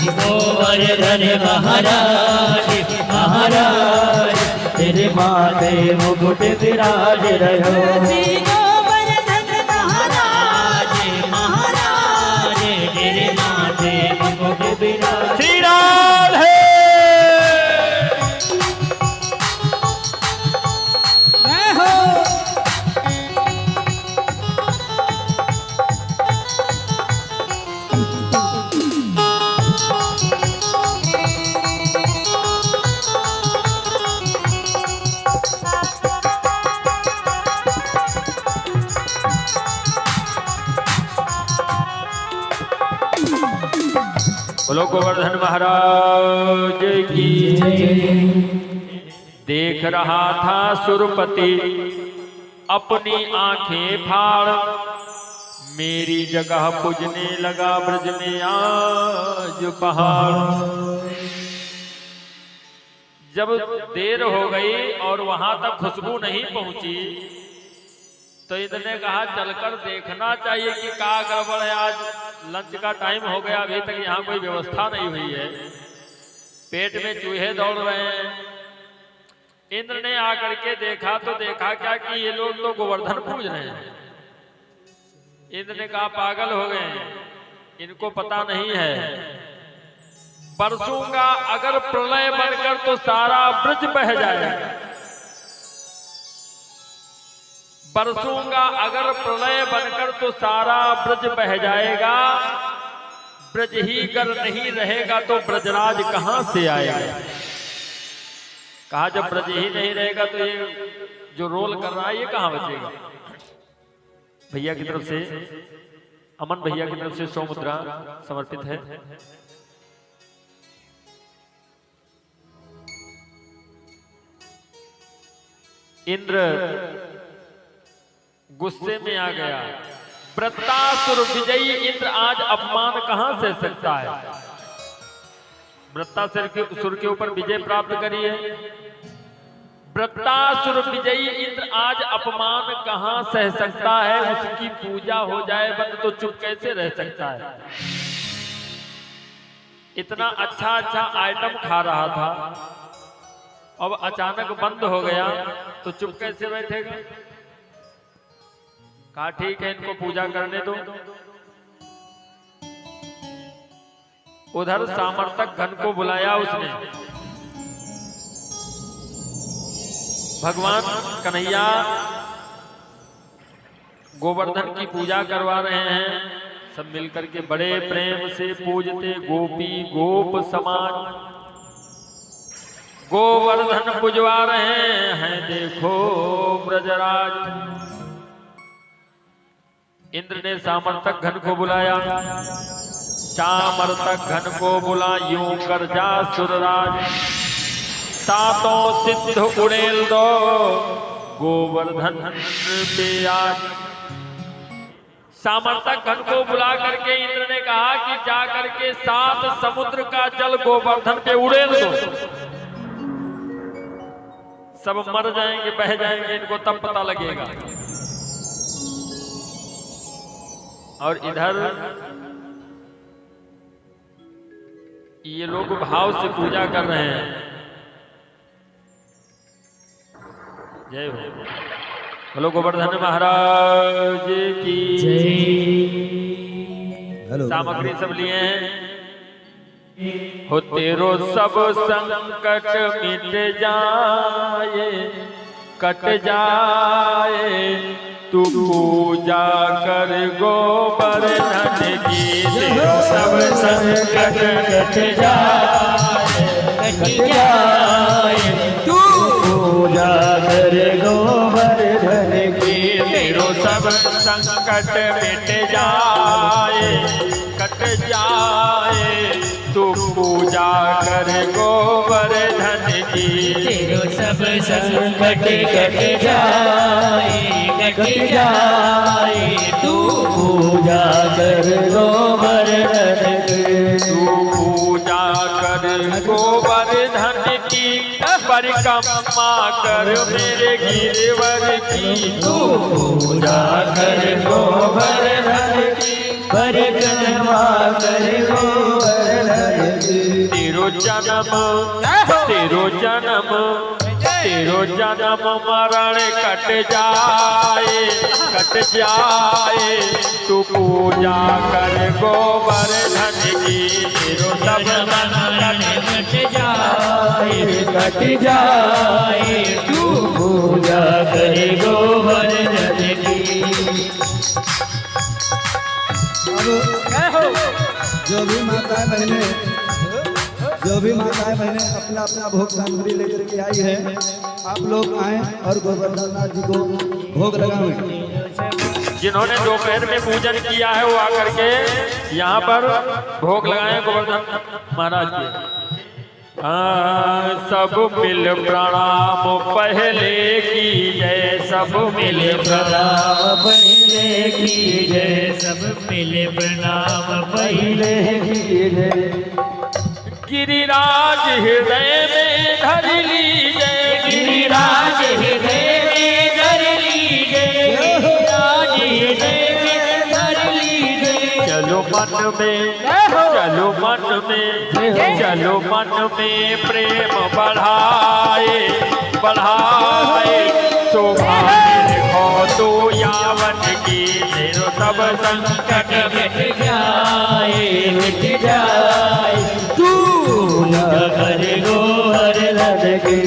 गोवर्धन महाराज महाराज, तेरे माथे मुकुट विराज रहो। श्री गोवर्धन महाराज महाराज, तेरे माथे मुकुट विराज। श्री राधे जय हो। बोलो गोवर्धन महाराज की देख रहा था सुरपति अपनी आंखें फाड़, मेरी जगह पूजने लगा ब्रज में आज पहाड़। जब देर हो गई और वहां तक खुशबू नहीं पहुंची तो इतने कहा चलकर देखना चाहिए कि क्या गड़बड़ है। आज लंच का टाइम हो गया, अभी तक यहाँ कोई व्यवस्था नहीं हुई है, पेट में चूहे दौड़ रहे हैं। इंद्र ने आकर के देखा तो देखा क्या कि ये लोग तो गोवर्धन पूज रहे हैं। इंद्र ने कहा पागल हो गए, इनको पता नहीं है, बरसूंगा अगर प्रलय बनकर तो सारा ब्रज बह जाएगा। बरसूंगा अगर प्रलय बनकर तो सारा ब्रज बह जाएगा। ब्रज ही गर नहीं रहेगा तो ब्रजराज कहां से आएगा। कहा जब ब्रज ही नहीं रहेगा तो ये जो रोल कर रहा है ये कहां बचेगा। भैया की तरफ से, अमन भैया की तरफ से 100 मुद्रा समर्पित है। इंद्र गुस्से में आ गया। वृत्तासुर विजयी इंद्र आज अपमान कहां से सकता है। वृत्तासुर के ऊपर विजय प्राप्त करी है। वृत्तासुर विजयी इंद्र आज अपमान कहां सह सकता है। उसकी पूजा हो जाए बंद तो चुप कैसे रह सकता है। इतना अच्छा अच्छा आइटम खा रहा था, अब अचानक बंद हो गया तो चुप कैसे बैठेगा। कहा ठीक है इनको पूजा करने दो। उधर सामर्थक घन को बुलाया उसने। भगवान कन्हैया गोवर्धन की पूजा करवा रहे हैं। सब मिलकर के बड़े प्रेम से पूजते गोपी गोप समाज गोवर्धन पुजवा रहे हैं। देखो ब्रजराज। इंद्र ने सामर्थक घन को बुलाया। सामर्थक घन को बुला यूं कर जा सुरराज। सातों सिद्ध उड़ेल दो गोवर्धन पे आज। सामर्थक घन को बुला करके इंद्र ने कहा कि जा करके 7 समुद्र का जल गोवर्धन पे उड़ेल दो। सब मर जाएंगे, बह जाएंगे, इनको तब पता लगेगा। और इधर ये लोग भाव से पूजा कर रहे हैं। जय हो। बोलो गोवर्धन महाराज की हेलो। सामग्री सब लिए हैं। हो तेरो सब संकट मिट जाए, कट जाए, तू पूजा कर गोवर्धन की। तेरो सब संकट कट जाए, कट जाए, तू पूजा कर गोवर्धन की। तेरो सब संकट मिट जाए, कट जाए, तू पूजा कर गोवर्धन की। तेरो सब संकट कट जाए, कट जाए, तू पूजा कर गोवर्धन की। तू पूजा कर गोवर्धन की। परिक्रमा कर मेरे गिरवर की। तू पूजा कर गोवर्धन की। परिक्रमा कर गोवर्धन की। तेरो जन्म, तेरो जन्म, तेरो जन्म मरण कट जाए, कट जाए, तू पूजा कर गोवर्धन की। तेरो सब मरण कट जाए, कट जाए, तू पूजा कर गोवर्धन की। अब जो भी माताएं बहनें अपना अपना भोग सामग्री लेकर के आई है, आप लोग आए और गोवर्धन नाथ जी को भोग लगाएं। जिन्होंने दोपहर में पूजन किया है वो आकर के यहाँ पर भोग लगाए गोवर्धन महाराज के। सब मिल प्रणाम पहले की जय, सब मिल प्रणाम पहले की जय, सब मिल प्रणाम पहले की जय। गिरिराज हृदय में धर लीजिए, गिरिराज हृदय में धर लीजिए, गिरिराज हृदय में धर लीजिए। चलो मन में, चलो मन में, चलो मन में प्रेम बढ़ाए, बढ़ाए शोभा हो तो यावन की तेरो सब संकट मिट जाए तू न कर गोवर्धन की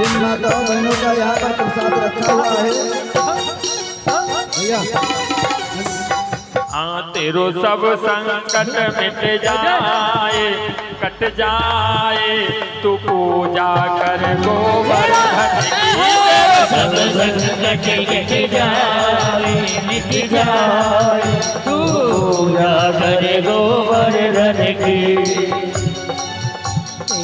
जिन माताओं बहनों का यहाँ पर प्रसाद रखा हुआ है भैया तेरो सब संकट मिट जाए कट जाए तू पूजा कर गोवर्धन की सब संकट मिट जाए तू पूजा कर गोवर्धन की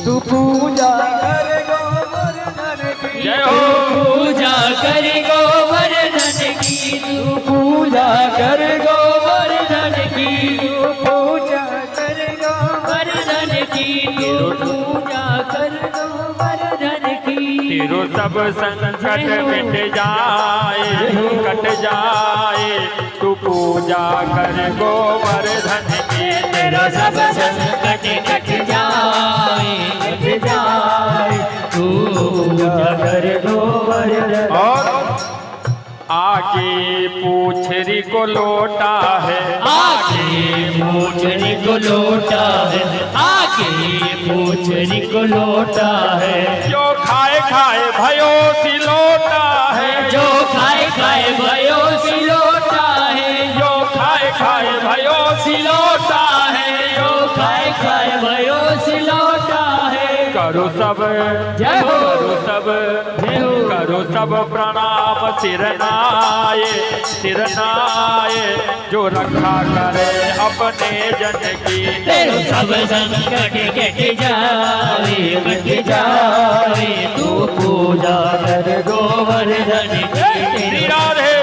तू पूजा कर गोवर्धन की जय हो पूजा कर गोवर्धन की तू पूजा कर गोवर्धन की तू पूजा कर गोवर्धन की तू पूजा कर गोवर्धन की तेरो सब संकट मिट जाए कट जाए तू पूजा कर गोवर्धन की तेरा सब संकट कट जाए तू पूजा कर गोवर्धन और आगे पूछरी को लोटा है आगे पूछरी को लोटा है आगे पूछरी को लोटा है जो खाए खाए भयो सिलोटा है जो खाए खाए भयो सिलोटा है जो खाए खाए भयो सिलोटा है जो खाए खाए भयो सिलोटा है करो सब जय हो करो सब जय हो करो सब प्रणाम सिर नाये जो रखा करे अपने जन की तेरे सब संकट कट जाए तू पूजा कर गोवर्धन की श्री राधे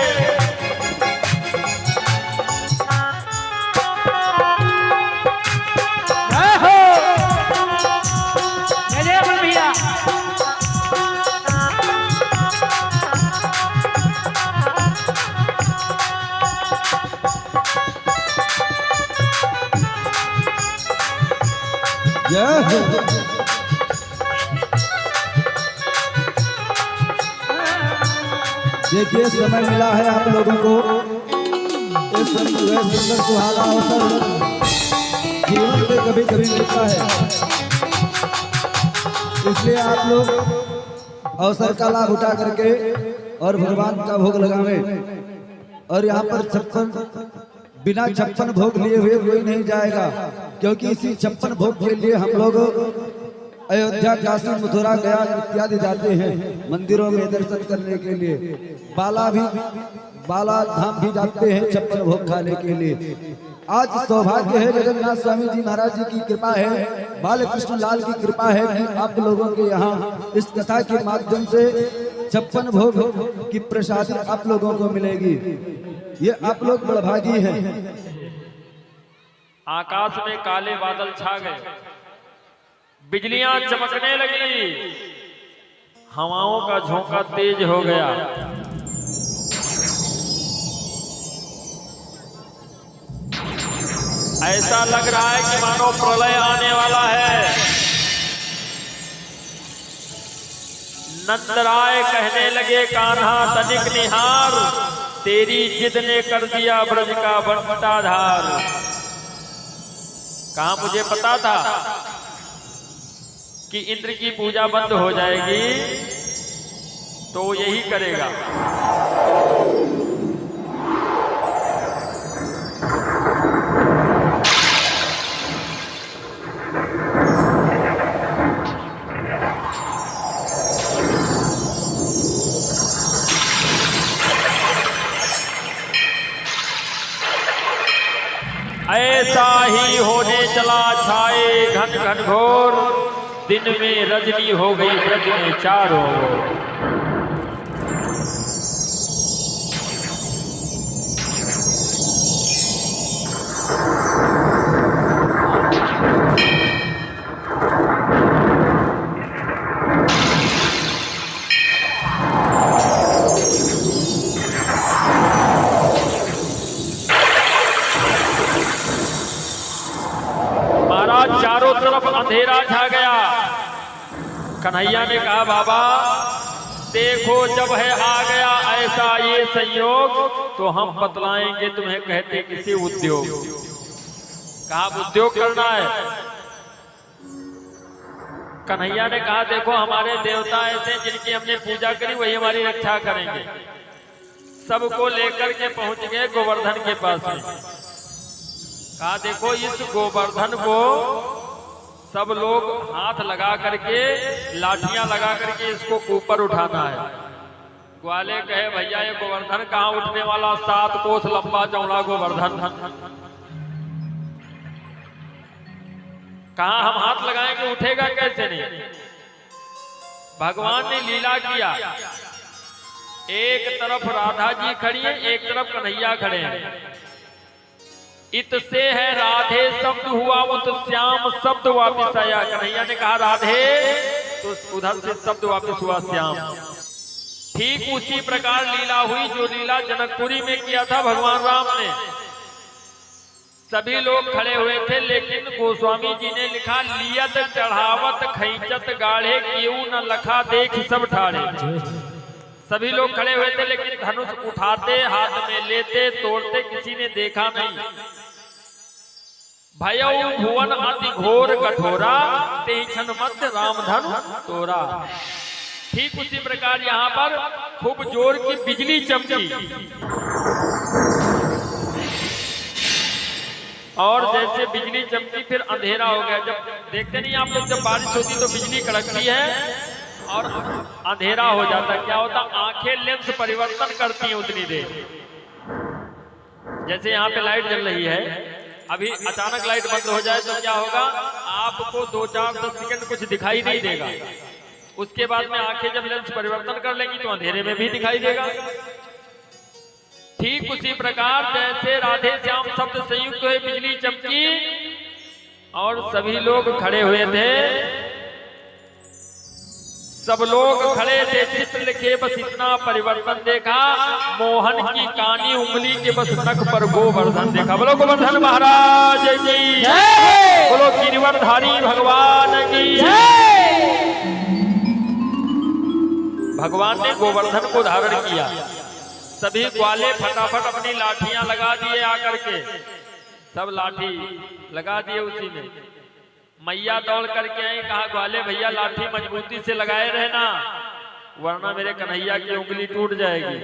जय हो देखिए समय मिला है आप लोगों को इस सुंदर सुहाना अवसर जीवन में कभी कभी मिलता है इसलिए आप लोग अवसर का लाभ उठा करके और भगवान का भोग लगावे और यहाँ पर 56 बिना 56 भोग लिए हुए कोई नहीं जाएगा क्योंकि इसी 56 भोग के लिए हम लोग अयोध्या काशी मथुरा गया इत्यादि जाते हैं मंदिरों में दर्शन करने के लिए बाला धाम भी जाते हैं 56 भोग खाने के लिए। आज सौभाग्य है जगन्नाथ स्वामी जी महाराज जी की कृपा है बालकृष्ण लाल की कृपा है कि आप लोगों के यहाँ इस कथा के माध्यम से 56 भोग की प्रसादी आप लोगों को मिलेगी। ये आप लोग बड़भागी हैं। आकाश में काले बादल छा गए बिजलियां चमकने लगी हवाओं का झोंका तेज हो गया ऐसा लग रहा है कि मानो प्रलय आने वाला है। नंदराय कहने लगे कान्हा तनिक निहार तेरी जिद ने कर दिया ब्रज का बंटाधार। कहा मुझे पता था कि इंद्र की पूजा बंद हो जाएगी तो यही करेगा। ऐसा ही होने चला छाए घन घन घोर दिन में रजनी हो गई ब्रज में चारों कन्हैया ने कहा बाबा देखो जब है आ गया ऐसा ये संयोग तो हम बतलाएंगे तुम्हें कहते किसी उद्योग। कहा उद्योग करना है। कन्हैया ने कहा देखो हमारे देवता ऐसे जिनकी हमने पूजा करी वही हमारी रक्षा करेंगे। सबको लेकर के पहुंच गए गोवर्धन के पास में। कहा देखो इस गोवर्धन को सब लोग हाथ लगा करके लाठियां लगा करके इसको ऊपर उठाना है। ग्वाले कहे भैया ये गोवर्धन कहाँ उठने वाला, 7 कोस लंबा चौड़ा गोवर्धन, कहाँ हम हाथ लगाएंगे, उठेगा कैसे नहीं। भगवान ने लीला किया, एक तरफ राधा जी खड़ी है, एक तरफ कन्हैया खड़े हैं। इत से है राधे शब्द हुआ उत श्याम शब्द वापिस आया। कन्हैया ने कहा राधे तो उधर से शब्द वापिस हुआ श्याम। ठीक उसी प्रकार लीला हुई जो लीला जनकपुरी में किया था भगवान राम ने। सभी लोग खड़े हुए थे लेकिन गोस्वामी जी ने लिखा लियत चढ़ावत खैचत गाढ़े क्यों न लखा देख सब ठाड़े। सभी लोग खड़े हुए थे लेकिन धनुष उठाते हाथ में लेते तोड़ते किसी ने देखा नहीं। भयउ भुवन अति घोर कठोरा तेक्षण मध्य रामधन तोरा। ठीक उसी प्रकार यहाँ पर खूब जोर की बिजली चमकी और जैसे बिजली चमकी फिर अंधेरा हो गया। जब देखते नहीं आप लोग जब बारिश होती तो बिजली कड़कती है और अंधेरा हो जाता, क्या होता आंखें लेंस परिवर्तन करती हैं उतनी देर। जैसे यहाँ पे लाइट जल रही है, अभी अचानक लाइट बंद हो जाए तो क्या होगा, आपको 2-4-10 सेकंड कुछ दिखाई नहीं देगा। उसके बाद में आंखें जब लेंस परिवर्तन कर लेंगी तो अंधेरे में भी दिखाई देगा। ठीक उसी प्रकार जैसे राधे श्याम शब्द संयुक्त हुए बिजली चमकी और सभी लोग खड़े हुए थे। सब लोग खड़े थे, चित्र लिखे बस इतना परिवर्तन देखा। मोहन की कानी उंगली के बस नख पर गोवर्धन देखा। बोलो गोवर्धन महाराज की, बोलो गिरिवरधारी भगवान की। भगवान ने गोवर्धन को धारण किया। सभी ग्वाले फटाफट अपनी लाठियां लगा दिए आकर के, सब लाठी लगा दिए उसी में। मैया दौड़ करके आई, कहा ग्वाले भैया लाठी मजबूती से लगाए रहना वरना मेरे कन्हैया की उंगली टूट जाएगी।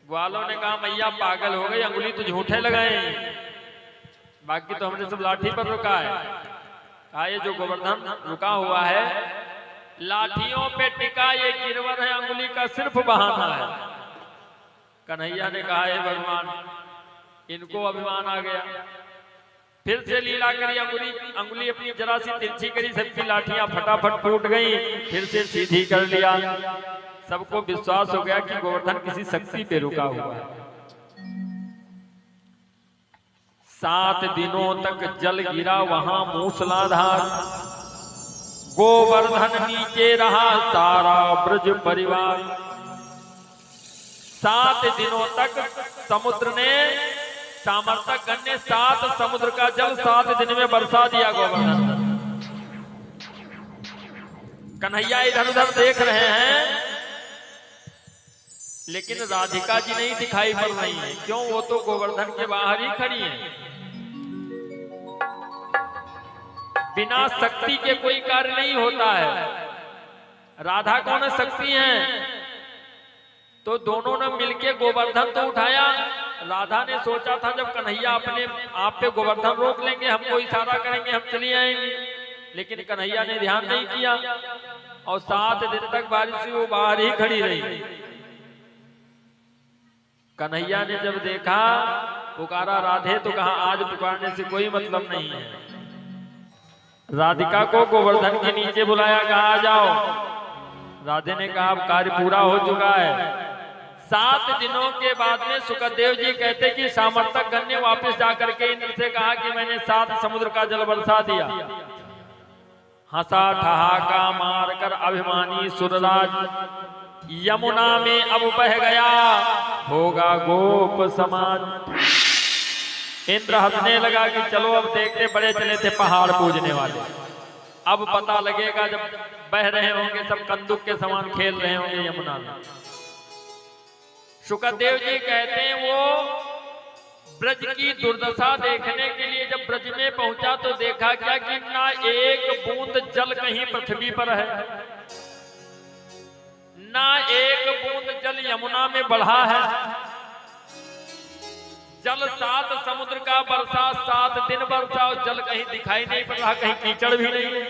ग्वालों ने कहा मैया पागल हो गई, उंगली तो झूठे लगाए, बाकी तो हमने सब लाठी पर रुका है। कहा ये जो गोवर्धन रुका हुआ है लाठियों पे टिका ये गिरवर है, उंगली का सिर्फ बहाना है। कन्हैया ने कहा हे भगवान इनको अभिमान आ गया। फिर से लीला करी, अंगुली अपनी जरा सी तिरछी करी, सबकी लाठियां फटाफट टूट गई। फिर से सीधी कर लिया। सबको विश्वास हो गया कि गोवर्धन किसी शक्ति पे रुका हुआ है। 7 दिनों तक जल गिरा वहां मूसलाधार। गोवर्धन नीचे रहा सारा ब्रज परिवार। 7 दिनों तक समुद्र ने सामर्थक गण ने 7 समुद्र का जल 7 दिन में बरसा दिया गोवर्धन। कन्हैया इधर उधर देख रहे हैं लेकिन राधिका जी नहीं दिखाई पड़ रही है। क्यों? वो तो गोवर्धन के बाहर ही खड़ी है। बिना शक्ति के कोई कार्य नहीं होता है। राधा कौन है? शक्ति है। तो दोनों ने मिलके गोवर्धन तो उठाया। राधा ने सोचा था जब कन्हैया अपने आप पे गोवर्धन रोक लेंगे, हमको इशारा करेंगे, हम चली आएंगे, लेकिन कन्हैया ने ध्यान नहीं किया और 7 दिन तक बारिश हुई, वो बाहर ही खड़ी रही। कन्हैया ने जब देखा पुकारा राधे तो कहा आज पुकारने से कोई मतलब नहीं है। राधिका को गोवर्धन के नीचे बुलाया, कहा आ जाओ। राधे ने कहा अब कार्य पूरा हो चुका है। 7 दिनों के बाद में सुखदेव जी कहते कि सामर्थक गण ने वापस जाकर के इंद्र से कहा कि मैंने 7 समुद्र का जल बरसा दिया। हंसा ठहाका मारकर अभिमानी सुरराज यमुना में अब बह गया होगा गोप समान। इंद्र हंसने लगा कि चलो अब देखते, बड़े चले थे पहाड़ पूजने वाले, अब पता लगेगा जब बह रहे होंगे सब कंदुक के समान खेल रहे होंगे यमुना में। शुकदेव जी कहते हैं वो ब्रज की दुर्दशा देखने के लिए जब ब्रज में पहुंचा तो देखा क्या कि ना एक बूंद जल कहीं पृथ्वी पर है, ना एक बूंद जल यमुना में बढ़ा है। जल 7 समुद्र का बरसा, 7 दिन बरसा और जल कहीं दिखाई नहीं पड़ रहा, कहीं कीचड़ भी नहीं।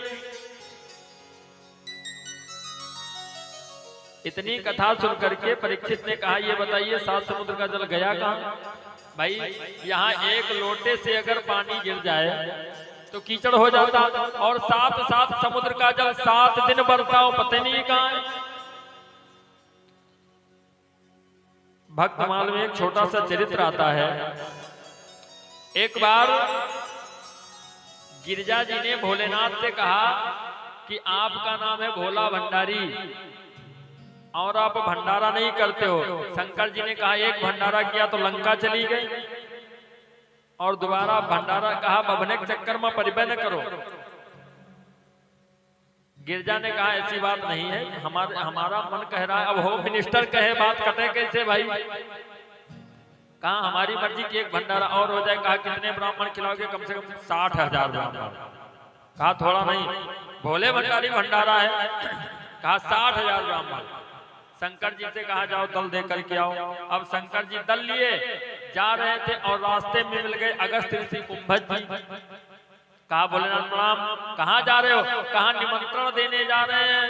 इतनी कथा सुन करके परीक्षित ने कहा ये बताइए 7 समुद्र का जल गया कहां? भाई यहाँ एक लोटे से अगर पानी गिर जाए तो कीचड़ हो जाता, और 7 समुद्र का जल 7 दिन बरसा हो, पता नहीं कहां है। भक्तमाल में एक छोटा सा चरित्र आता है। एक बार गिरिजा जी ने भोलेनाथ से कहा कि आपका नाम है भोला भंडारी और आप भंडारा नहीं करते हो। शंकर जी ने कहा एक भंडारा किया तो लंका चली गई, और दोबारा भंडारा कहा बभने के चक्कर में परिवह न करो। गिरजा ने कहा ऐसी बात नहीं है, हमारा मन कह रहा है। अब हो मिनिस्टर कहे बात कटे कैसे भाई? कहा हमारी मर्जी की एक भंडारा और हो जाए। कहा कितने ब्राह्मण खिलाओगे? कम से कम 60,000 ब्राह्मण। कहा थोड़ा नहीं, भोले भंडारी भंडारा है। कहा 60,000 ब्राह्मण। शंकर जी से कहा जाओ दल दे करके आओ। अब शंकर जी दल लिए जा रहे थे और रास्ते में मिल गए अगस्त ऋषि कुंभज जी। कहा भोलेनाथ प्रणाम, कहाँ जा रहे हो? कहा निमंत्रण देने जा रहे हैं।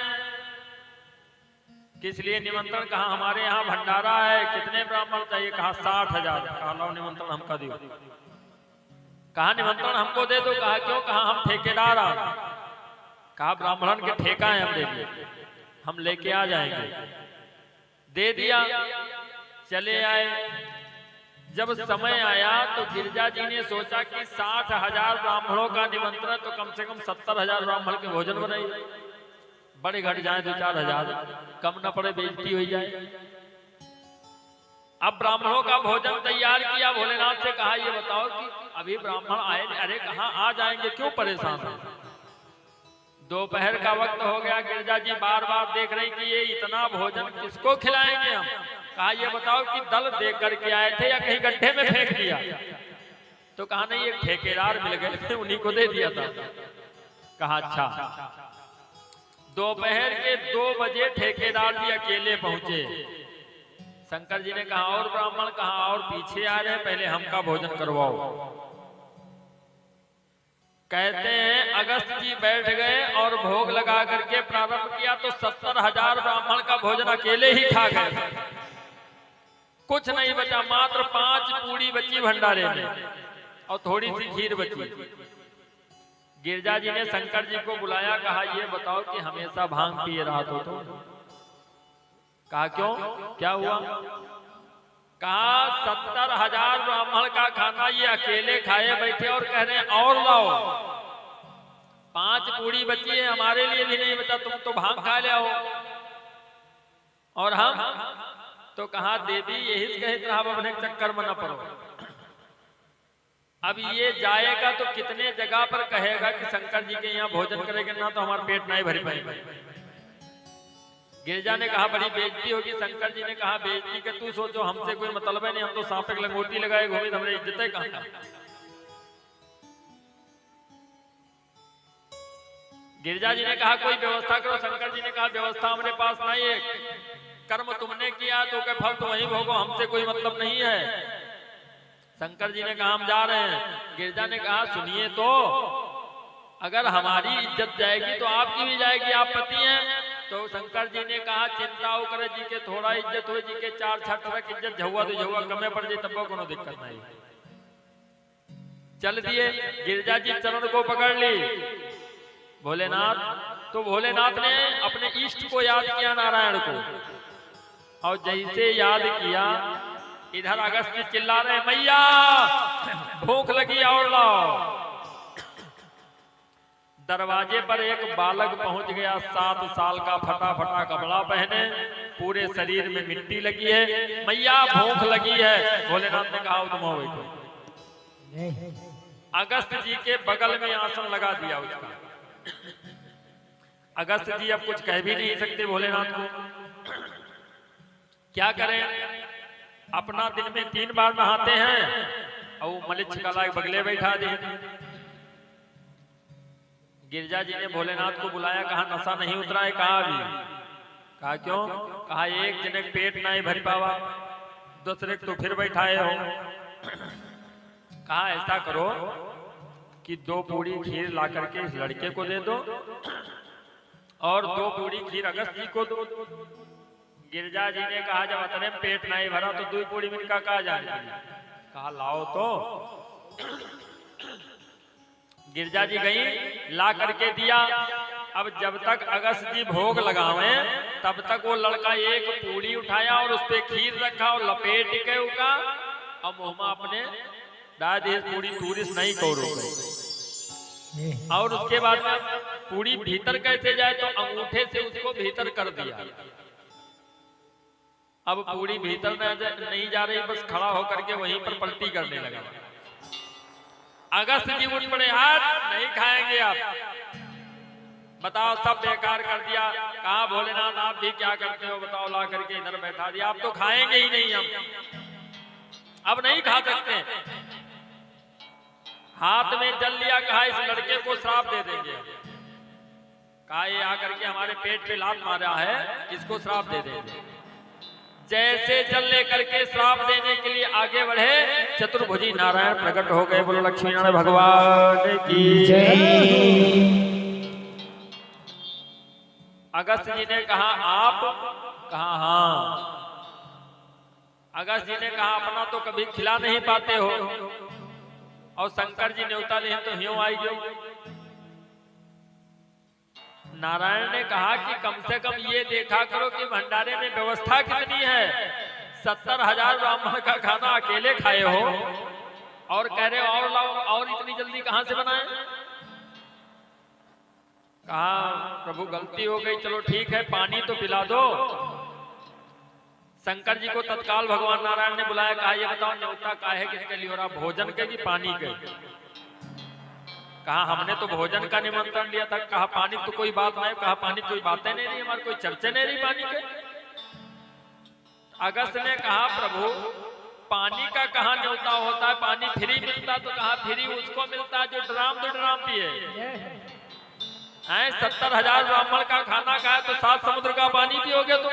किस लिए निमंत्रण? कहा हमारे यहाँ भंडारा है, कितने ब्राह्मण चाहिए? कहा 60,000। कहा लो निमंत्रण हमका दियो। कहा निमंत्रण हमको दे दो। कहा क्यों? कहा हम ठेकेदार हैं। कहा ब्राह्मण के ठेका है, हम देंगे, हम लेके आ जाएंगे। दे दिया, चले आए। जब समय आया तो गिरजा जी ने सोचा कि 60,000 ब्राह्मणों का निमंत्रण, तो कम से कम 70,000 ब्राह्मण के भोजन बनाइए। बड़े घट जाए 2-4 हजार, कम न पड़े, बेइज्जती हो जाए। अब ब्राह्मणों का भोजन तैयार किया। भोलेनाथ से कहा ये बताओ कि अभी ब्राह्मण आए? अरे कहाँ आ जाएंगे, क्यों परेशान है? दोपहर का वक्त हो गया। गिरजा जी बार बार देख रही कि ये इतना भोजन किसको खिलाएंगे हम। कहा ये बताओ कि दल दे करके आए थे या कहीं गड्ढे में फेंक दिया? तो कहा नहीं, एक ठेकेदार मिल गए थे, उन्हीं को दे दिया था। कहा अच्छा। दोपहर के 2 बजे ठेकेदार जी अकेले पहुंचे। शंकर जी ने कहा और ब्राह्मण? कहा और पीछे आ रहे, पहले हमका भोजन करवाओ। कहते हैं अगस्त जी बैठ गए और भोग लगा करके प्रारंभ किया तो 70,000 ब्राह्मण का भोजन अकेले ही खा गए। कुछ नहीं बचा, मात्र 5 पूड़ी बची भंडारे में और थोड़ी सी खीर बची। गिरजा जी ने शंकर जी को बुलाया। कहा ये बताओ कि हमेशा भांग पिए रहा तो? कहा क्यों, क्या हुआ? कहा 70,000 ब्राह्मण का खाना ये अकेले खाए बैठे और कह रहे हैं और लाओ। 5 पूड़ी बची है, हमारे लिए भी नहीं बचा, तुम तो भांग खा ले आओ। और हम तो कहा देवी यही कहते रहा अपने चक्कर में न पड़ो। अब ये जाएगा तो कितने जगह पर कहेगा कि शंकर जी के यहाँ भोजन करेंगे ना तो हमारा पेट नहीं भरी पाएगा। गिरजा ने कहा बड़ी बेइज्जती होगी। शंकर जी ने कहा बेइज्जती के तू सोचो, हमसे कोई मतलब है नहीं, हम तो सांप एक लंगोटी लगाए घूमे, हमने इज्जत है कहाँ? गिरजा जी ने कहा कोई व्यवस्था करो। शंकर जी ने कहा व्यवस्था हमारे पास नहीं है, कर्म तुमने किया तो क्या फल तुम वही भोगो, हमसे कोई मतलब नहीं है। शंकर जी ने कहा हम जा रहे हैं। गिरजा ने कहा सुनिए तो, अगर हमारी इज्जत जाएगी तो आपकी भी जाएगी, आप पति हैं। तो शंकर जी ने कहा चिंता हो करे जी के थोड़ा इज्जत हो, जी के 4 छठ तक इज्जत झुआ तो झुआ कमे पड़ जाए, तब को दिक्कत नहीं। चल दिए। गिरजा जी चरण को पकड़ ली भोलेनाथ। तो भोलेनाथ ने अपने इष्ट को याद किया, नारायण को, और जैसे याद किया इधर अगस्त जी चिल्ला रहे मैया भूख लगी और लाओ। दरवाजे पर एक बालक पहुंच गया, 7 साल का, फटा फटा कपड़ा पहने, पूरे शरीर में मिट्टी लगी है। मैया भूख लगी है। भोलेनाथ ने कहा तुम बैठो। अगस्त जी के बगल में आसन लगा दिया उसका। अगस्त जी अब कुछ कह भी नहीं सकते भोलेनाथ को, क्या करें। अपना दिन में 3 बार नहाते हैं और मलिच्छ कला बगले बैठा दे। गिरजा जी ने भोलेनाथ को बुलाया, कहा नशा नहीं उतरा है, कहा अभी, कहा क्यों, कहा एक जने पेट नहीं भर पावा, दूसरे तो फिर बैठाए हो। कहा ऐसा करो कि 2 पूड़ी खीर ला करके इस लड़के को दे दो और 2 पूड़ी खीर अगस्त जी को दो। गिरजा जी ने कहा जब अतने पेट नहीं भरा तो 2 पूड़ी में का कहा जाए, कहा लाओ तो। गिरजा जी गई, ला करके दिया। अब जब तक अगस्त जी भोग लगावे तब तक वो लड़का एक पूड़ी उठाया और उस पे खीर रखा और लपेट के उका और मुंह अपने दादी पूड़ी टूरिस्ट नहीं करो। और उसके बाद में पूड़ी भीतर कैसे जाए तो अंगूठे से उसको भीतर कर दिया। अब पूड़ी भीतर नहीं जा रही, बस खड़ा होकर के वहीं पर पलटी करने लगा। अगस्त जी उठ पड़े, आज नहीं खाएंगे आप, बताओ सब बेकार कर दिया। कहा भोलेनाथ आप भी क्या करते हो बताओ, ला करके इधर बैठा दिया, आप तो खाएंगे ही नहीं, हम अब नहीं खा सकते। हाथ में जल लिया, कहा इस लड़के को श्राप दे देंगे। कहा ये आकर के हमारे पेट पे लात मारा है, इसको श्राप दे देंगे। जैसे जल लेकर के श्राप देने के लिए आगे बढ़े, चतुर्भुजी नारायण प्रकट हो गए। बोलो लक्ष्मी नारायण भगवान की जय। अगस्त जी ने कहा आप, कहा हाँ। अगस्त जी ने कहा अपना तो कभी खिला नहीं पाते हो और शंकर जी न्योता ले तो ह्यों आई गई। नारायण ने कहा कि कम से कम ये देखा करो कि भंडारे में व्यवस्था कितनी है। 70,000 ब्राह्मण का खाना अकेले खाए हो और कह रहे हो और लाओ, और इतनी जल्दी कहां से बनाए। कहा प्रभु गलती हो गई, चलो ठीक है पानी तो पिला दो। शंकर जी को तत्काल भगवान नारायण ने बुलाया, कहा ये बताओ न्योता काहे किसके लिए हो रहा, भोजन के कि पानी के। कहा हमने तो भोजन का निमंत्रण लिया था। कहा पानी तो कोई बात नहीं, कहा पानी कोई बातें नहीं रही, हमारी कोई चर्चा नहीं रही पानी के। अगस्त ने कहा प्रभु पानी का कहा न्योता होता है, पानी फ्री मिलता, तो कहा फ्री उसको मिलता है जो ड्राम पिए। 70,000 ब्राह्मण का खाना खाए तो 7 समुद्र का पानी पियोगे तो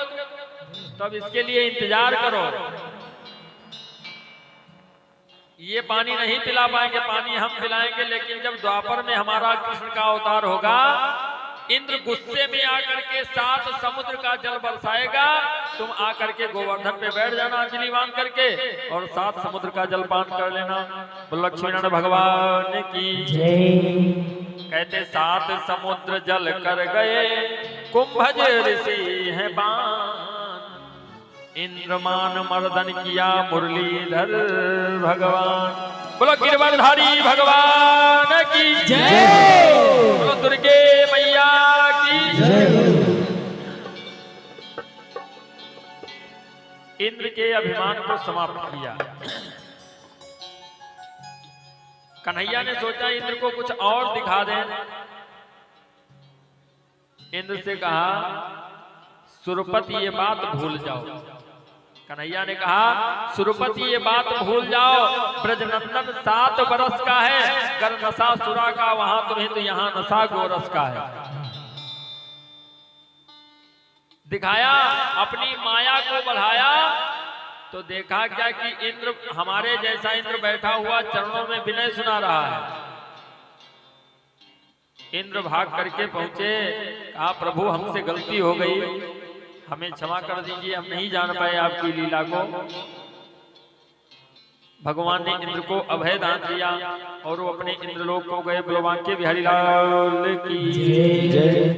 तब इसके लिए इंतजार करो। ये पानी नहीं पिला पाएंगे, पानी हम पिलाएंगे, लेकिन जब द्वापर में हमारा कृष्ण का अवतार होगा, इंद्र गुस्से में आकर के 7 समुद्र का जल बरसाएगा, तुम आकर के गोवर्धन पे बैठ जाना अंजलि बांध करके और 7 समुद्र का जल पान कर लेना। लक्ष्मी नारायण भगवान की जय। कहते 7 समुद्र जल कर गए कुंभज ऋषि हैं बान, इंद्रमान मर्दन किया मुरलीधर भगवान। बोलो गिरवरधारी भगवान की जय। बोलो दुर्गे मैया की जय। इंद्र के अभिमान को समाप्त किया। कन्हैया ने सोचा इंद्र को कुछ और दिखा दें। इंद्र से कहा सुरपति ये बात भूल जाओ। कन्हैया ने कहा सुरपति ये बात भूल जाओ, ब्रजनंदन 7 बरस का है, अगर नशा सुरा का वहां तुम्हें तो यहाँ नशा गोरस का है। दिखाया अपनी माया को बढ़ाया तो देखा क्या कि इंद्र हमारे जैसा इंद्र बैठा हुआ चरणों में विनय सुना रहा है। इंद्र भाग करके पहुंचे, कहा प्रभु हमसे गलती हो गई, हमें क्षमा कर दीजिए, हम नहीं जान पाए आपकी लीला को। भगवान ने इंद्र को अभय दान दिया और वो अपने इंद्रलोक को गए। बलवान के बिहारी लाल की जय।